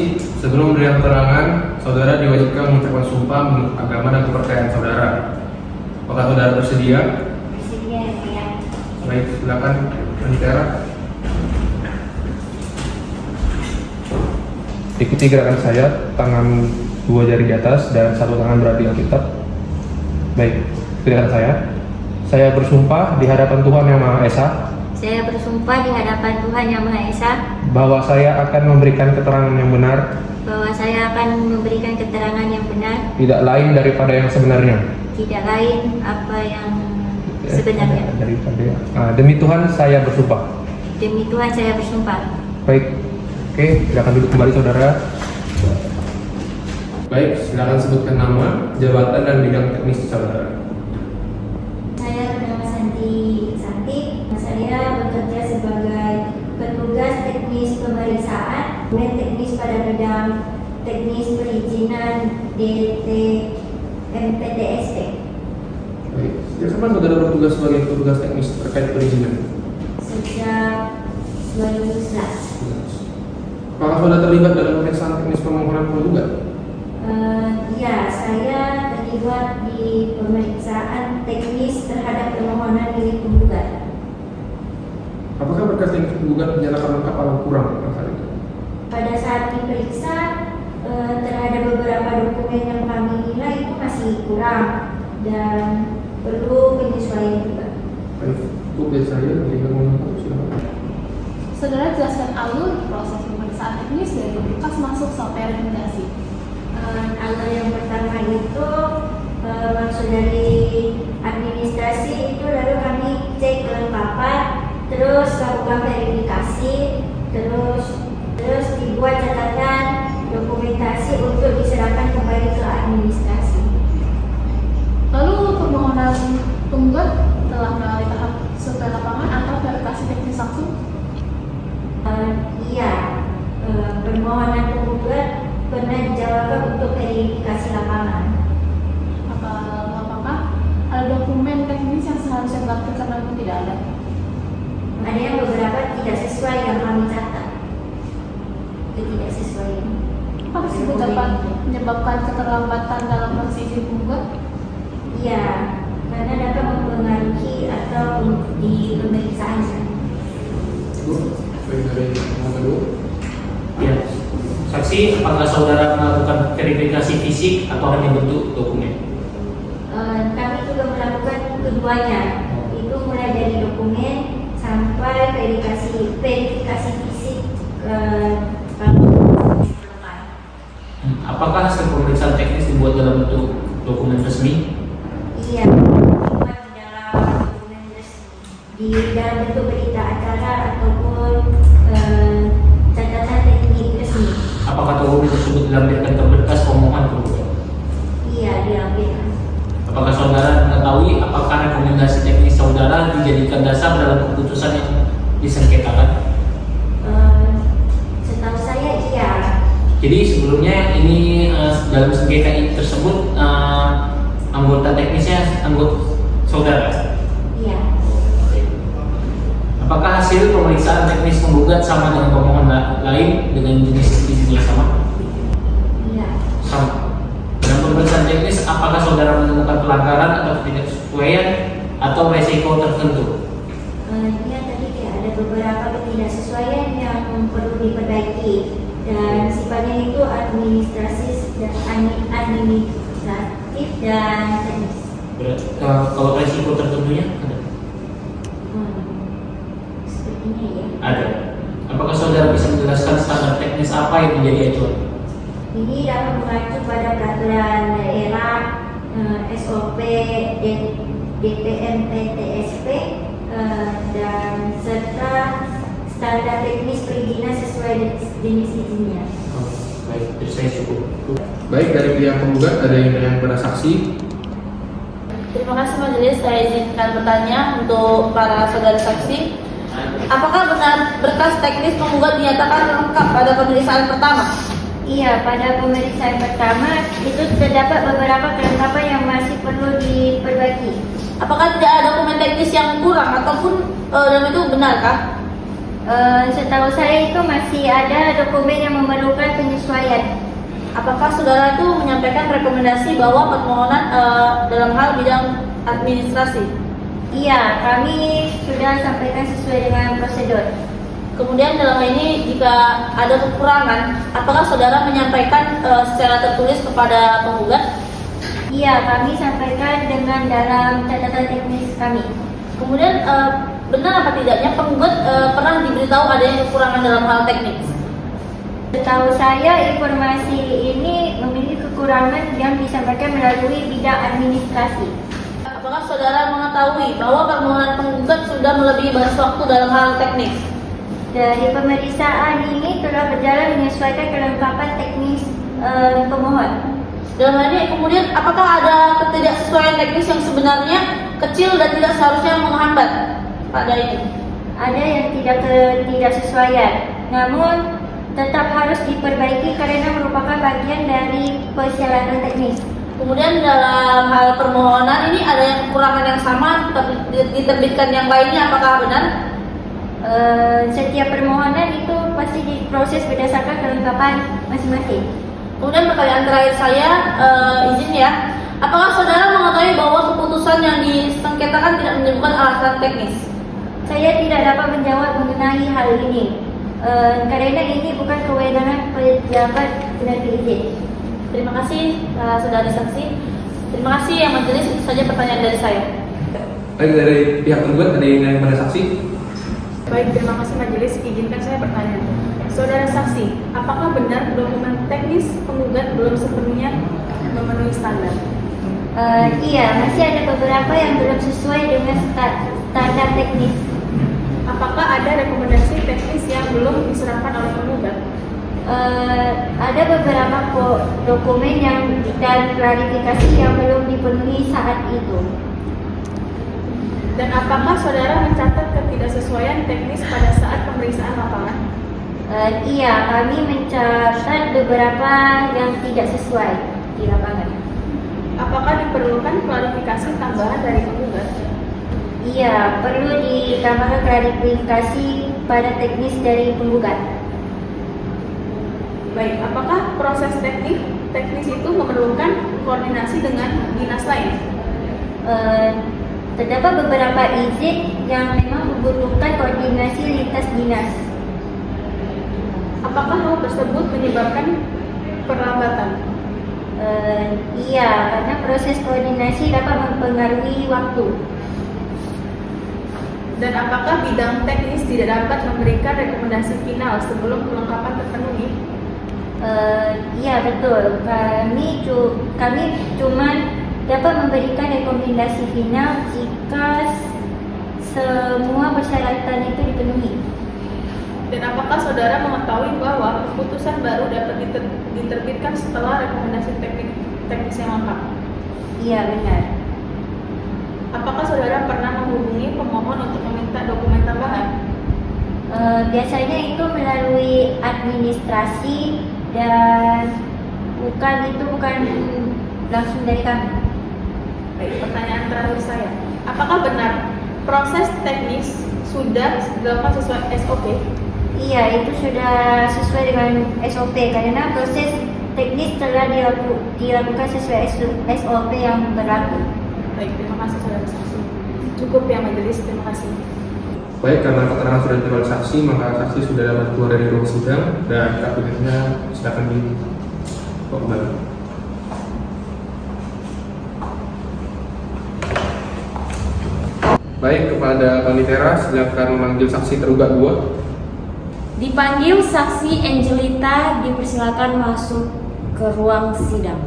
sebelum memberikan keterangan, saudara diwajibkan mengucapkan sumpah menurut agama dan kepercayaan saudara. Apakah saudara bersedia? Bersedia ya. Baik, silakan Anitera. Ikuti gerakan saya, tangan 2 jari di atas dan 1 tangan berada di Alkitab. Baik, gerakan saya. Saya bersumpah di hadapan Tuhan Yang Maha Esa. Saya bersumpah di hadapan Tuhan Yang Maha Esa Bahwa saya akan memberikan keterangan yang benar. bahwa saya akan memberikan keterangan yang benar, Tidak lain daripada yang sebenarnya. tidak lain apa yang sebenarnya. Demi Tuhan saya bersumpah. Demi Tuhan saya bersumpah. Baik, oke, silakan duduk kembali saudara. Baik, silakan sebutkan nama, jabatan dan bidang teknis saudara. Saya bernama Santi. Saya bekerja sebagai petugas teknis pemeriksaan dokumen teknis pada bidang teknis perizinan DTMPTSP. Baik, sejak kapan saudara bertugas sebagai petugas teknis terkait perizinan? Sejak 2011. Apakah saudara terlibat dalam pemeriksaan teknis permohonan penggugat? Ya, saya terlibat di pemeriksaan teknis terhadap permohonan milik penggugat. Apakah berkas teknis penggugat dinyatakan lengkap atau kurang pada saat itu? Pada saat diperiksa terhadap beberapa dokumen yang kami nilai itu masih kurang dan perlu penyesuaian juga. Baik, untuk dari saya, jika mau silakan. Saudara jelaskan alur proses pemeriksaan teknis dari berkas masuk sampai rekomendasi. Alur yang pertama itu maksud dari administrasi itu, lalu kami cek kelengkapan, terus lakukan verifikasi, terus dibuat catatan dokumentasi untuk diserahkan kembali ke administrasi. Lalu permohonan penggugat telah melalui tahap survei lapangan atau verifikasi teknis langsung? Iya, permohonan penggugat pernah dijawabkan untuk verifikasi lapangan. Apakah ada dokumen teknis yang seharusnya dilakukan namun tidak ada? Ada yang beberapa tidak sesuai yang kami catat. Ketidaksesuaian. Apa tersebut dapat menyebabkan keterlambatan dalam proses izin penggugat? Iya, karena dapat mempengaruhi atau di pemeriksaan. Baik, dari yang kedua. Ya, saksi, apakah saudara melakukan verifikasi fisik atau hanya bentuk dokumen? Kami juga melakukan keduanya. Itu mulai dari dokumen sampai verifikasi fisik Apakah hasil pemeriksaan teknis dibuat dalam bentuk dokumen resmi? Iya, dibuat di dalam dokumen resmi, di dalam bentuk berita acara ataupun catatan teknik resmi. Apakah dokumen tersebut dilampirkan ke berkas pemohon penggugat? Iya, dilampirkan. Apakah saudara mengetahui apakah rekomendasi teknis saudara dijadikan dasar dalam keputusan yang disengketakan? Setahu saya iya. Jadi sebelumnya ini dalam sengketa tersebut anggota teknisnya anggota saudara. Iya. Apakah hasil pemeriksaan teknis penggugat sama dengan pemohon lain dengan jenis izin yang sama? Iya. Sama. Dalam pemeriksaan teknis, apakah saudara menemukan pelanggaran atau ketidaksesuaian atau resiko tertentu? Iya, tadi kayak ada beberapa ketidaksesuaian yang perlu diperbaiki dan sifatnya itu administratif dan teknis. Kalau resiko tertentunya ada? Sepertinya ya. Ada. Apakah saudara bisa menjelaskan standar teknis apa yang menjadi acuan? Ini dapat mengacu pada peraturan daerah, SOP, DPMPTSP, dan serta standar teknis perizinan sesuai jenis izinnya. Baik, dari saya cukup. Baik, dari pihak penggugat ada yang bersaksi. Terima kasih majelis, saya izinkan bertanya untuk para saudara saksi. Apakah benar berkas teknis penggugat dinyatakan lengkap pada pemeriksaan pertama? Iya, pada pemeriksaan pertama itu terdapat beberapa kelengkapan yang masih perlu diperbaiki. Apakah tidak ada dokumen teknis yang kurang ataupun dalam itu benarkah? Setahu saya itu masih ada dokumen yang memerlukan penyesuaian. Apakah saudara itu menyampaikan rekomendasi bahwa permohonan dalam hal bidang administrasi? Iya, kami sudah sampaikan sesuai dengan prosedur. Kemudian dalam ini jika ada kekurangan, apakah saudara menyampaikan secara tertulis kepada penggugat? Iya, kami sampaikan dengan dalam catatan teknis kami. Kemudian benar apa tidaknya penggugat pernah diberitahu adanya kekurangan dalam hal teknis? Setahu saya informasi ini memiliki kekurangan yang disampaikan melalui bidang administrasi. Apakah saudara mengetahui bahwa permohonan penggugat sudah melebihi batas waktu dalam hal teknis? Dari pemeriksaan ini telah berjalan menyesuaikan kelengkapan teknis pemohon. Dalam hal ini kemudian apakah ada ketidaksesuaian teknis yang sebenarnya kecil dan tidak seharusnya menghambat pada ini? Ada yang tidak ketidaksesuaian, namun tetap harus diperbaiki karena merupakan bagian dari persyaratan teknis. Kemudian dalam hal permohonan ini ada yang kekurangan yang sama tapi diterbitkan yang lainnya, apakah benar? Setiap permohonan itu pasti diproses berdasarkan kelengkapan masing-masing. Kemudian pertanyaan terakhir saya, izin ya, apakah saudara mengetahui bahwa keputusan yang disengketakan tidak menyebutkan alasan teknis? Saya tidak dapat menjawab mengenai hal ini karena ini bukan kewenangan pejabat penerbit izin. Terima kasih saudari saksi. Terima kasih yang majelis, itu saja pertanyaan dari saya. Baik, dari pihak tergugat ada yang lain pada saksi? Baik, terima kasih majelis. Izinkan saya bertanya. Saudara saksi, apakah benar dokumen teknis penggugat belum sepenuhnya memenuhi standar? Iya, masih ada beberapa yang belum sesuai dengan standar teknis. Apakah ada rekomendasi teknis yang belum diserahkan oleh penggugat? Ada beberapa dokumen dan klarifikasi yang belum dipenuhi saat itu. Dan apakah saudara mencatat ketidaksesuaian teknis pada saat pemeriksaan lapangan? Iya, kami mencatat beberapa yang tidak sesuai di lapangan. Apakah diperlukan klarifikasi tambahan dari penggugat? Iya, perlu ditambahkan klarifikasi pada teknis dari penggugat. Baik, apakah proses teknis itu memerlukan koordinasi dengan dinas lain? Terdapat beberapa izin yang memang membutuhkan koordinasi lintas dinas. Apakah hal tersebut menyebabkan perlambatan? Iya, karena proses koordinasi dapat mempengaruhi waktu. Dan apakah bidang teknis tidak dapat memberikan rekomendasi final sebelum kelengkapan terpenuhi? Iya betul. Kami cuma dapat memberikan rekomendasi final jika semua persyaratan itu dipenuhi. Dan apakah saudara mengetahui bahwa keputusan baru dapat diterbitkan setelah rekomendasi teknis yang lengkap? Iya benar. Apakah saudara pernah menghubungi pemohon untuk meminta dokumen tambahan? Biasanya itu melalui administrasi dan bukan langsung dari kami. Baik, pertanyaan terakhir saya. Apakah benar proses teknis sudah dilakukan sesuai SOP? Iya, itu sudah sesuai dengan SOP karena proses teknis telah dilakukan sesuai SOP yang berlaku. Baik, terima kasih saudara saksi. Cukup ya majelis, terima kasih. Baik, karena keterangan sudah diterima saksi, maka saksi sudah dapat keluar dari ruang sidang dan kabinetnya silakan dibawa kembali. Baik, kepada Panitera silakan memanggil saksi tergugat 2. Dipanggil saksi Angelita, dipersilakan masuk ke ruang sidang.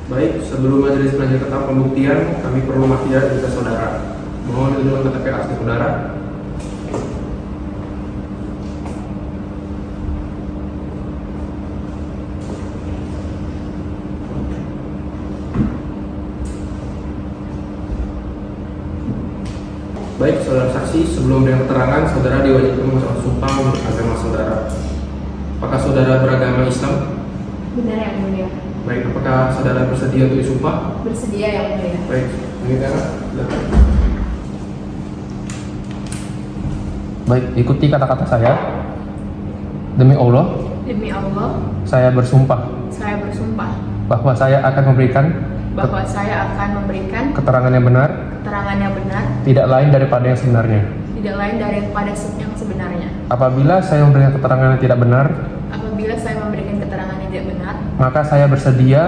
Baik, sebelum majelis melanjutkan tahap pembuktian, kami perlu makidah dari saudara. Mohon ditunjukkan KTP asli saudara. Baik, saudara saksi, sebelum dengan keterangan, saudara diwajibkan mengucapkan sumpah menurut agama saudara. Apakah saudara beragama Islam? Benar yang mulia. Baik, apakah saudara bersedia untuk disumpah? Bersedia yang mulia. Baik, ini kan. Baik, ikuti kata-kata saya. Demi Allah, Demi Allah, saya bersumpah saya bersumpah bahwa saya akan memberikan bahwa saya akan memberikan keterangan yang benar, keterangan yang benar, tidak lain daripada yang sebenarnya. tidak lain daripada yang sebenarnya. Apabila saya memberikan keterangan yang tidak benar, Apabila saya memberikan keterangan yang tidak benar, maka saya bersedia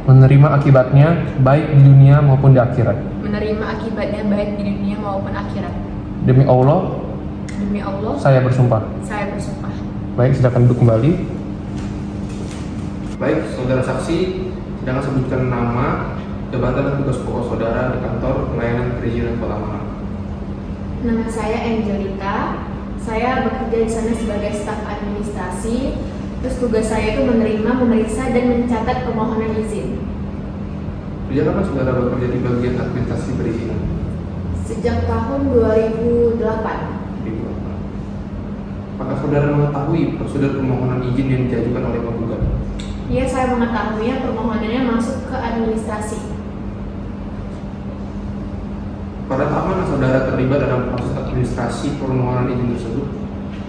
menerima akibatnya baik di dunia maupun di akhirat. menerima akibatnya baik di dunia maupun akhirat. Demi Allah, Demi Allah, saya bersumpah. saya bersumpah. Baik, silakan duduk kembali. Baik, saudara saksi, silakan sebutkan nama, jabatan dan tugas pokok saudara di kantor pelayanan perizinan Kota Malang. Nama saya Angelita. Saya bekerja di sana sebagai staf administrasi. Terus tugas saya itu menerima, memeriksa, dan mencatat permohonan izin. Sejak kapan saudara bekerja di bagian administrasi perizinan? Sejak tahun 2008. Apakah saudara mengetahui prosedur permohonan izin yang diajukan oleh penggugat? Iya, saya mengetahuinya. Permohonannya masuk ke administrasi. Pada tahap mana saudara terlibat dalam proses administrasi permohonan izin tersebut?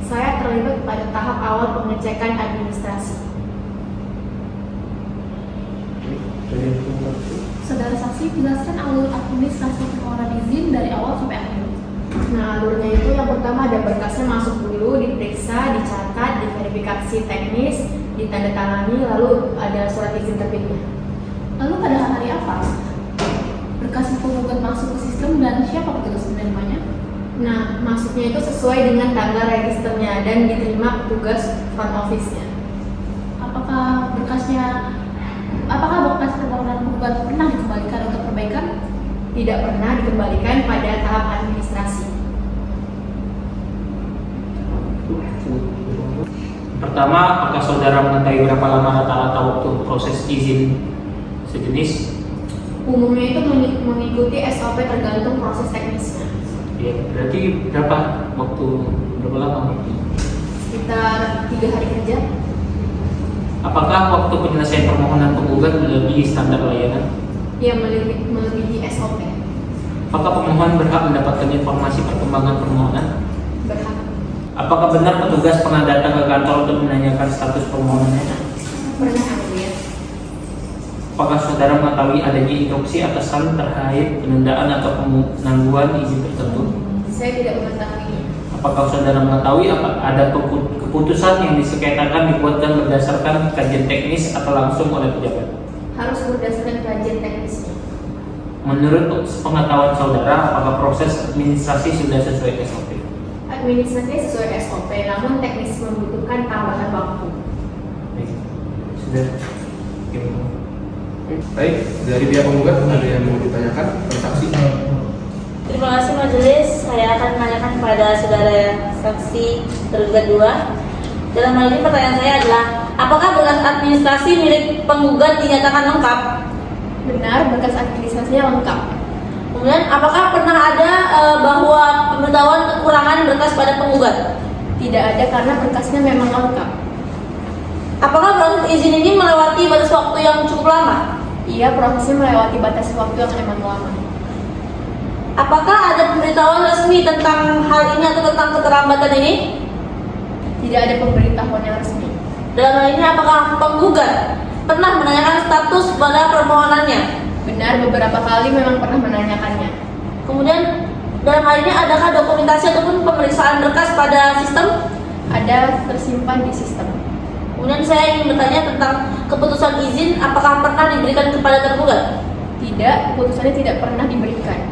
Saya terlibat pada tahap awal pengecekan administrasi. Saudara saksi, jelaskan alur administrasi permohonan izin dari awal sampai akhir. Nah, alurnya itu yang pertama ada berkasnya masuk dulu, diperiksa, dicatat, diverifikasi teknis, ditandatangani, lalu ada surat izin terbitnya. Lalu pada hari apa berkas penggugat masuk ke sistem dan siapa petugas penerimanya? Nah, masuknya itu sesuai dengan tanggal registernya dan diterima petugas front office-nya. Apakah berkas permohonan penggugat pernah dikembalikan untuk perbaikan? Tidak pernah dikembalikan pada tahap administrasi. Pertama, apakah saudara mengetahui berapa lama rata-rata waktu proses izin sejenis? Umumnya itu mengikuti SOP tergantung proses teknisnya. Ya, berarti berapa lama waktu? Sekitar 3 hari kerja. Apakah waktu penyelesaian permohonan penggugat melebihi standar layanan? Ya, melebihi SOP. Apakah pemohon berhak mendapatkan informasi perkembangan permohonan? Berhak. Apakah benar petugas pernah datang ke kantor untuk menanyakan status permohonannya? Pernah ya. Apakah saudara mengetahui adanya instruksi atasan terkait penundaan atau penangguhan izin tertentu? Saya tidak mengetahui. Apakah saudara mengetahui ada keputusan yang disengketakan dibuatkan berdasarkan kajian teknis atau langsung oleh pejabat? Harus berdasarkan kajian teknisnya. Menurut pengetahuan saudara, apakah proses administrasi sudah sesuai SOP? Administrasi sesuai SOP, namun teknis membutuhkan tambahan waktu. Sudah. Baik, dari pihak penggugat ada yang mau ditanyakan kepada saksi? Terima kasih majelis. Saya akan menanyakan kepada saudara saksi tergugat 2. Dalam hal ini pertanyaan saya adalah, apakah berkas administrasi milik penggugat dinyatakan lengkap? Benar, berkas administrasinya lengkap. Kemudian, apakah pernah ada bahwa pemberitahuan kekurangan berkas pada penggugat? Tidak ada karena berkasnya memang lengkap. Apakah proses izin ini melewati batas waktu yang cukup lama? Iya, prosesnya melewati batas waktu yang emang lama. Apakah ada pemberitahuan resmi tentang hal ini atau tentang keterlambatan ini? Tidak ada pemberitahuan yang resmi. Dalam hal ini, apakah penggugat pernah menanyakan status pada permohonannya? Benar, beberapa kali memang pernah menanyakannya. Kemudian, dalam hal ini, adakah dokumentasi ataupun pemeriksaan berkas pada sistem? Ada, tersimpan di sistem. Kemudian saya ingin bertanya tentang keputusan izin, apakah pernah diberikan kepada tergugat? Tidak, keputusannya tidak pernah diberikan.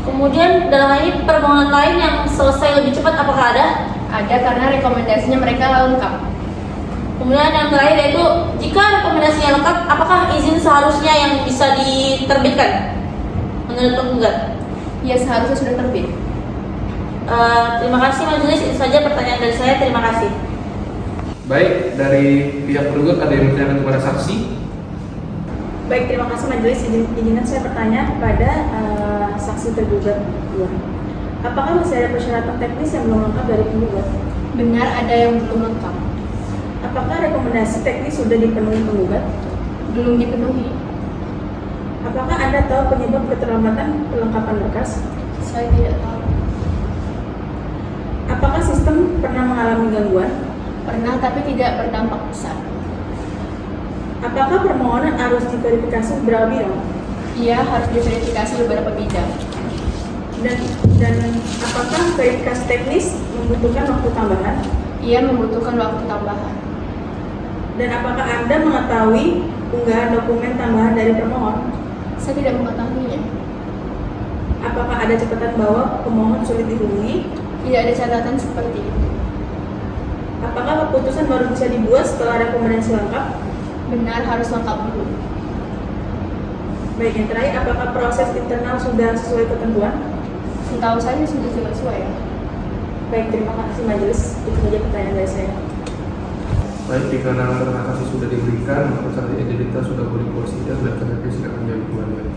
Kemudian dalam hal ini permohonan lain yang selesai lebih cepat, apakah ada? Ada karena rekomendasinya mereka lengkap. Kemudian yang terakhir yaitu, jika rekomendasinya lengkap, apakah izin seharusnya yang bisa diterbitkan menurut penggugat? Ya, seharusnya sudah terbit. Terima kasih majelis, itu saja pertanyaan dari saya. Terima kasih. Baik, dari pihak penggugat ada yang bertanya kepada saksi? Baik, terima kasih majelis. Izinkan saya bertanya kepada saksi tergugat 2. Apakah masih ada persyaratan teknis yang belum lengkap dari penggugat? Benar, ada yang belum lengkap. Apakah rekomendasi teknis sudah dipenuhi penggugat? Belum dipenuhi. Apakah Anda tahu penyebab keterlambatan perlengkapan berkas? Saya tidak tahu. Apakah sistem pernah mengalami gangguan? Pernah, tapi tidak berdampak besar. Apakah permohonan harus diverifikasi beberapa bidang? Iya, harus diverifikasi beberapa bidang. Dan apakah verifikasi teknis membutuhkan waktu tambahan? Iya, membutuhkan waktu tambahan. Dan apakah Anda mengetahui unggahan dokumen tambahan dari permohon? Saya tidak mengetahuinya. Apakah ada catatan bahwa pemohon sulit dihubungi? Tidak ada catatan seperti itu. Apakah keputusan baru bisa dibuat setelah rekomendasi lengkap? Benar, harus lengkap dulu. Baik, yang terakhir, apakah proses internal sudah sesuai ketentuan? Setahu saya sudah sesuai ya. Baik, terima kasih majelis. Itu saja pertanyaan dari saya. Baik, dikarenakan terima kasih sudah diberikan, maka saat identitas sudah boleh keluar sidang dan terdakwa silakan jawab kembali.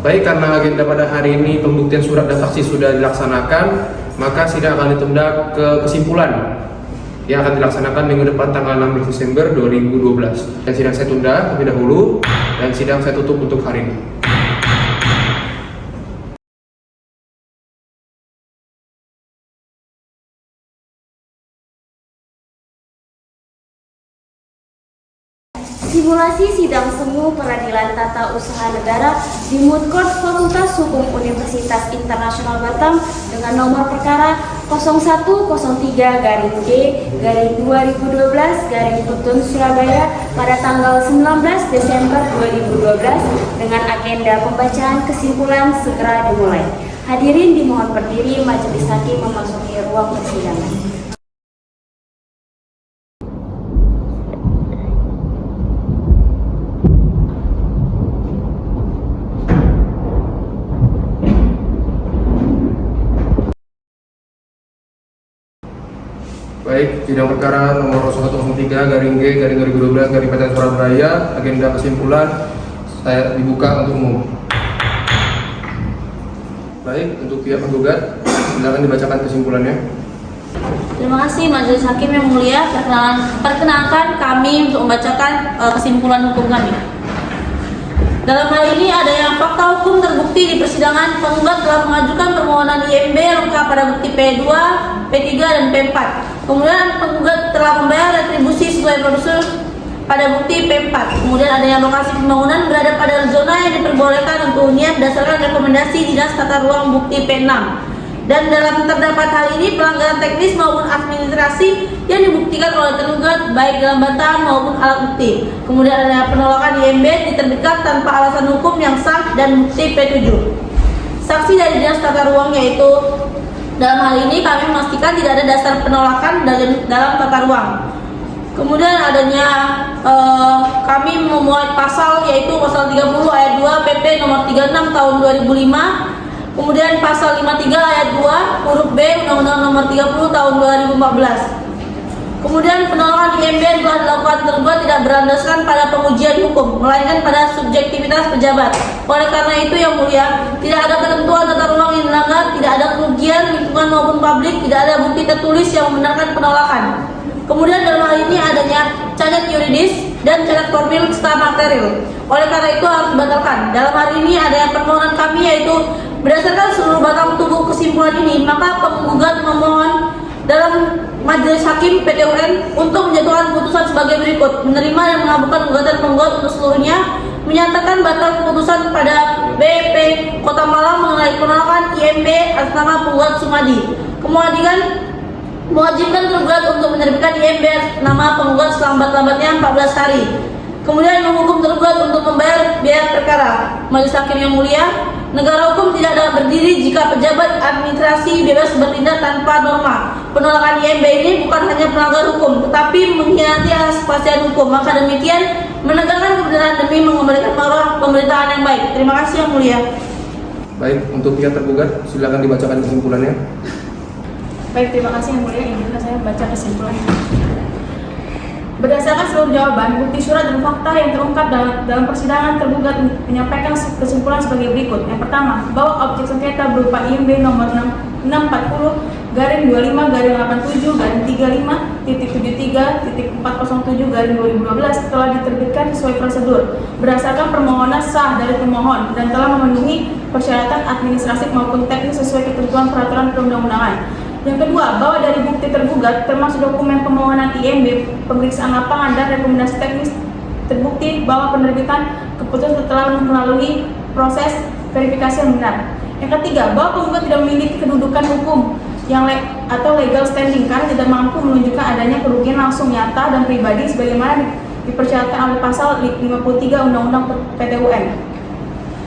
Baik, karena agenda pada hari ini pembuktian surat dan saksi sudah dilaksanakan, maka sidang akan ditunda ke kesimpulan yang akan dilaksanakan minggu depan tanggal 16 Desember 2012. Dan sidang saya tunda terlebih dahulu dan sidang saya tutup untuk hari ini. Simulasi sidang semu Peradilan Tata Usaha Negara di Moot Court Fakultas Hukum Universitas Internasional Batam dengan nomor perkara 0103-D-2012 Surabaya pada tanggal 19 Desember 2012 dengan agenda pembacaan kesimpulan segera dimulai. Hadirin dimohon berdiri, majelis hakim memasuki ruang persidangan. Baik, sidang perkara nomor 0103-G-2012 Surabaya, agenda kesimpulan saya dibuka untuk umum. Baik, untuk pihak penggugat, silakan dibacakan kesimpulannya. Terima kasih Majelis Hakim yang mulia. Perkenalkan kami untuk membacakan kesimpulan hukum kami. Dalam hal ini ada yang fakta hukum terbukti di persidangan, penggugat telah mengajukan permohonan IMB lengkap pada bukti P2, P3, dan P4. Kemudian penggugat telah membayar retribusi sesuai prosedur pada bukti P4. Kemudian ada yang lokasi pembangunan berada pada zona yang diperbolehkan untuk hunian berdasarkan rekomendasi Dinas Tata Ruang bukti P6. Dan dalam terdapat hal ini pelanggaran teknis maupun administrasi yang dibuktikan oleh tergugat baik dalam bantahan maupun alat bukti. Kemudian ada penolakan IMB diterbitkan tanpa alasan hukum yang sah dan bukti P7. Saksi dari Dinas Tata Ruang yaitu dalam hal ini kami memastikan tidak ada dasar penolakan dalam tata ruang. Kemudian adanya kami memuat pasal yaitu pasal 30 ayat 2 PP nomor 36 tahun 2005. Kemudian pasal 53 ayat 2 huruf B Undang-Undang nomor 30 tahun 2014. Kemudian penolakan IMB yang telah dilakukan tergugat tidak berlandaskan pada pengujian hukum, melainkan pada subjektivitas pejabat. Oleh karena itu yang mulia, tidak ada ketentuan tata ruang yang dilanggar, tidak ada kerugian lingkungan maupun publik, tidak ada bukti tertulis yang membenarkan penolakan. Kemudian dalam hal ini adanya cacat yuridis dan cacat formil serta material. Oleh karena itu harus dibatalkan. Dalam hal ini ada yang permohonan kami yaitu berdasarkan seluruh batang tubuh kesimpulan ini, maka penggugat memohon dalam Majelis Hakim PT-UN untuk menjatuhkan putusan sebagai berikut: menerima dan mengabulkan gugatan penggugat untuk seluruhnya, menyatakan batal keputusan pada BP Kota Malang mengenai penolakan IMB atas nama penggugat Sumadi. Kemudian mewajibkan tergugat untuk menerbitkan IMB atas nama penggugat selambat-lambatnya 14 hari. Kemudian menghukum tergugat untuk membayar biaya perkara. Majelis Hakim yang mulia, negara hukum tidak dapat berdiri jika pejabat administrasi bebas bertindak tanpa norma. Penolakan IMB ini bukan hanya pelanggar hukum, tetapi mengkhianati asas kepastian hukum. Maka demikian menegakkan kebenaran demi mengembalikan marwah pemerintahan yang baik. Terima kasih yang mulia. Baik, untuk pihak tergugat, silakan dibacakan kesimpulannya. Baik, terima kasih yang mulia. Izinkan saya membaca kesimpulannya. Berdasarkan seluruh jawaban, bukti surat dan fakta yang terungkap dalam persidangan, tergugat menyampaikan kesimpulan sebagai berikut. Yang pertama, bahwa objek sengketa berupa IMB nomor 640-27-87-35.407-2012 telah diterbitkan sesuai prosedur berdasarkan permohonan sah dari pemohon dan telah memenuhi persyaratan administratif maupun teknis sesuai ketentuan peraturan perundang-undangan. Yang kedua, bahwa dari bukti tergugat termasuk dokumen permohonan IMB, pemeriksaan lapangan dan rekomendasi teknis terbukti bahwa penerbitan keputusan setelah melalui proses verifikasi yang benar. Yang ketiga, bahwa penggugat tidak memiliki kedudukan hukum yang atau legal standing karena tidak mampu menunjukkan adanya kerugian langsung nyata dan pribadi sebagaimana dipersyaratkan oleh pasal 53 Undang-Undang PT-UN.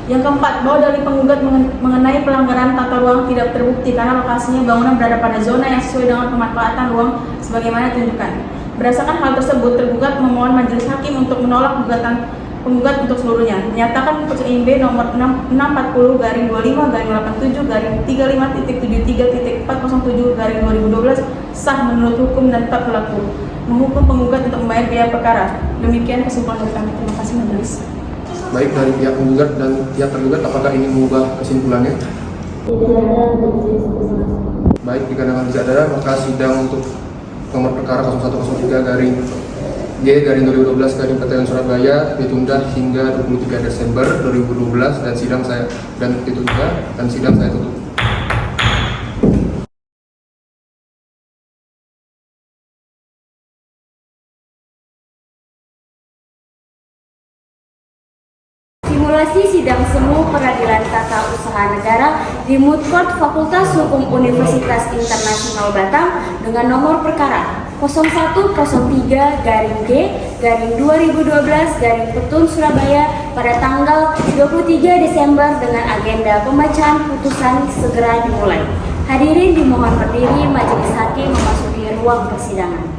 Yang keempat, bahwa dalih penggugat mengenai pelanggaran tata ruang tidak terbukti karena lokasinya bangunan berada pada zona yang sesuai dengan pemanfaatan ruang sebagaimana ditunjukkan. Berdasarkan hal tersebut, tergugat memohon Majelis Hakim untuk menolak gugatan penggugat untuk seluruhnya. Menyatakan keputusan IMB nomor 640-87-87.407-2012 sah menurut hukum dan tetap berlaku. Menghukum penggugat untuk membayar biaya perkara. Demikian kesimpulan dari kami. Terima kasih majelis. Baik, dari pihak penggugat dan pihak tergugat, apakah ingin mengubah kesimpulannya? Tidak ada untuk diskusi. Baik, dikarenakan tidak ada, maka sidang untuk nomor perkara 0103 garing G garing 2012 garing PTN Surabaya ditunda hingga 23 Desember 2012 dan sidang saya tutup. Simulasi sidang semu Peradilan Tata Usaha Negara di Moot Court Fakultas Hukum Universitas Internasional Batam dengan nomor perkara 0103-G-2012 Surabaya pada tanggal 23 Desember dengan agenda pembacaan putusan segera dimulai. Hadirin dimohon berdiri, majelis hakim memasuki ruang persidangan.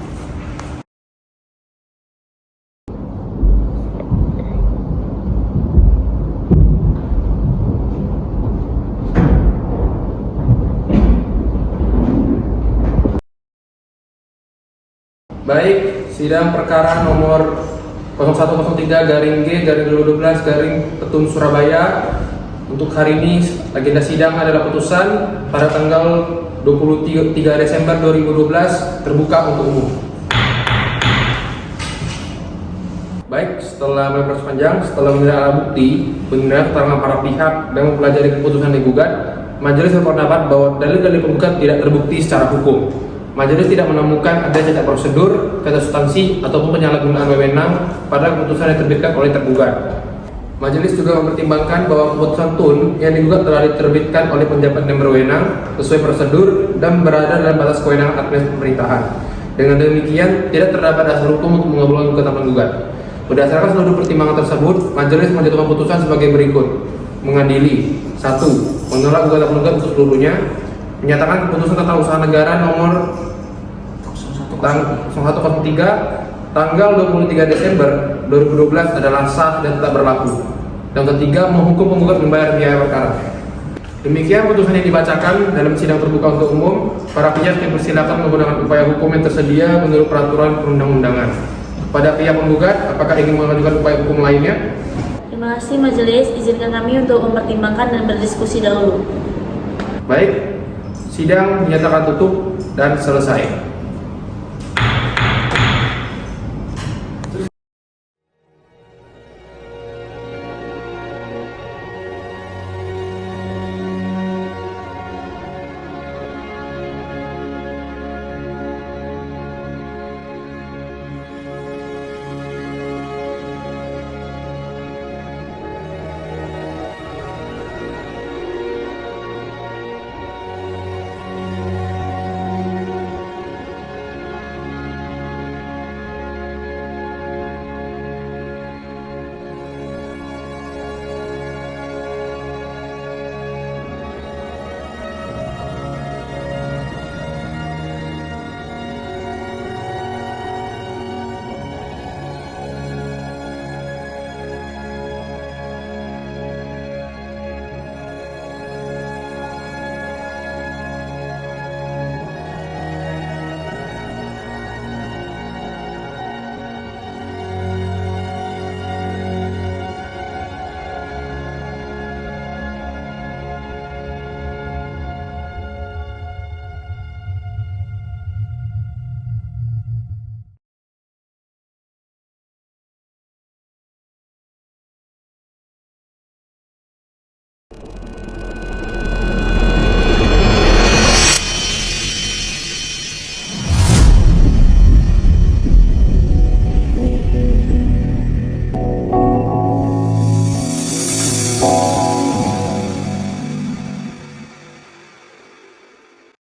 Baik, sidang perkara nomor 0103-G-2012 Surabaya untuk hari ini agenda sidang adalah putusan pada tanggal 23 Desember 2012 terbuka untuk umum. Baik, setelah melakukan panjang, setelah mendengar alat bukti, mendengar keterangan para pihak dan mempelajari keputusan digugat, majelis berpendapat bahwa dalil-dalil penggugat tidak terbukti secara hukum. Majelis tidak menemukan ada cacat prosedur, cacat substansi, ataupun penyalahgunaan wewenang pada keputusan yang terbitkan oleh tergugat. Majelis juga mempertimbangkan bahwa keputusan TUN yang digugat telah diterbitkan oleh penjabat yang berwenang sesuai prosedur dan berada dalam batas kewenangan administratif pemerintahan. Dengan demikian, tidak terdapat dasar hukum untuk mengabulkan gugatan penggugat. Berdasarkan seluruh pertimbangan tersebut, majelis menjatuhkan putusan sebagai berikut: mengadili 1. Menolak gugatan penggugat untuk seluruhnya, menyatakan keputusan tata usaha negara nomor 0103 tanggal 23 Desember 2012 adalah sah dan tetap berlaku. Dan ketiga, menghukum penggugat membayar biaya perkara. Demikian putusan yang dibacakan dalam sidang terbuka untuk umum. Para pihak dipersilakan menggunakan upaya hukum yang tersedia menurut peraturan perundang-undangan. Kepada pihak penggugat, apakah ingin mengajukan upaya hukum lainnya? Terima kasih majelis, izinkan kami untuk mempertimbangkan dan berdiskusi dahulu. Baik, sidang dinyatakan tutup dan selesai.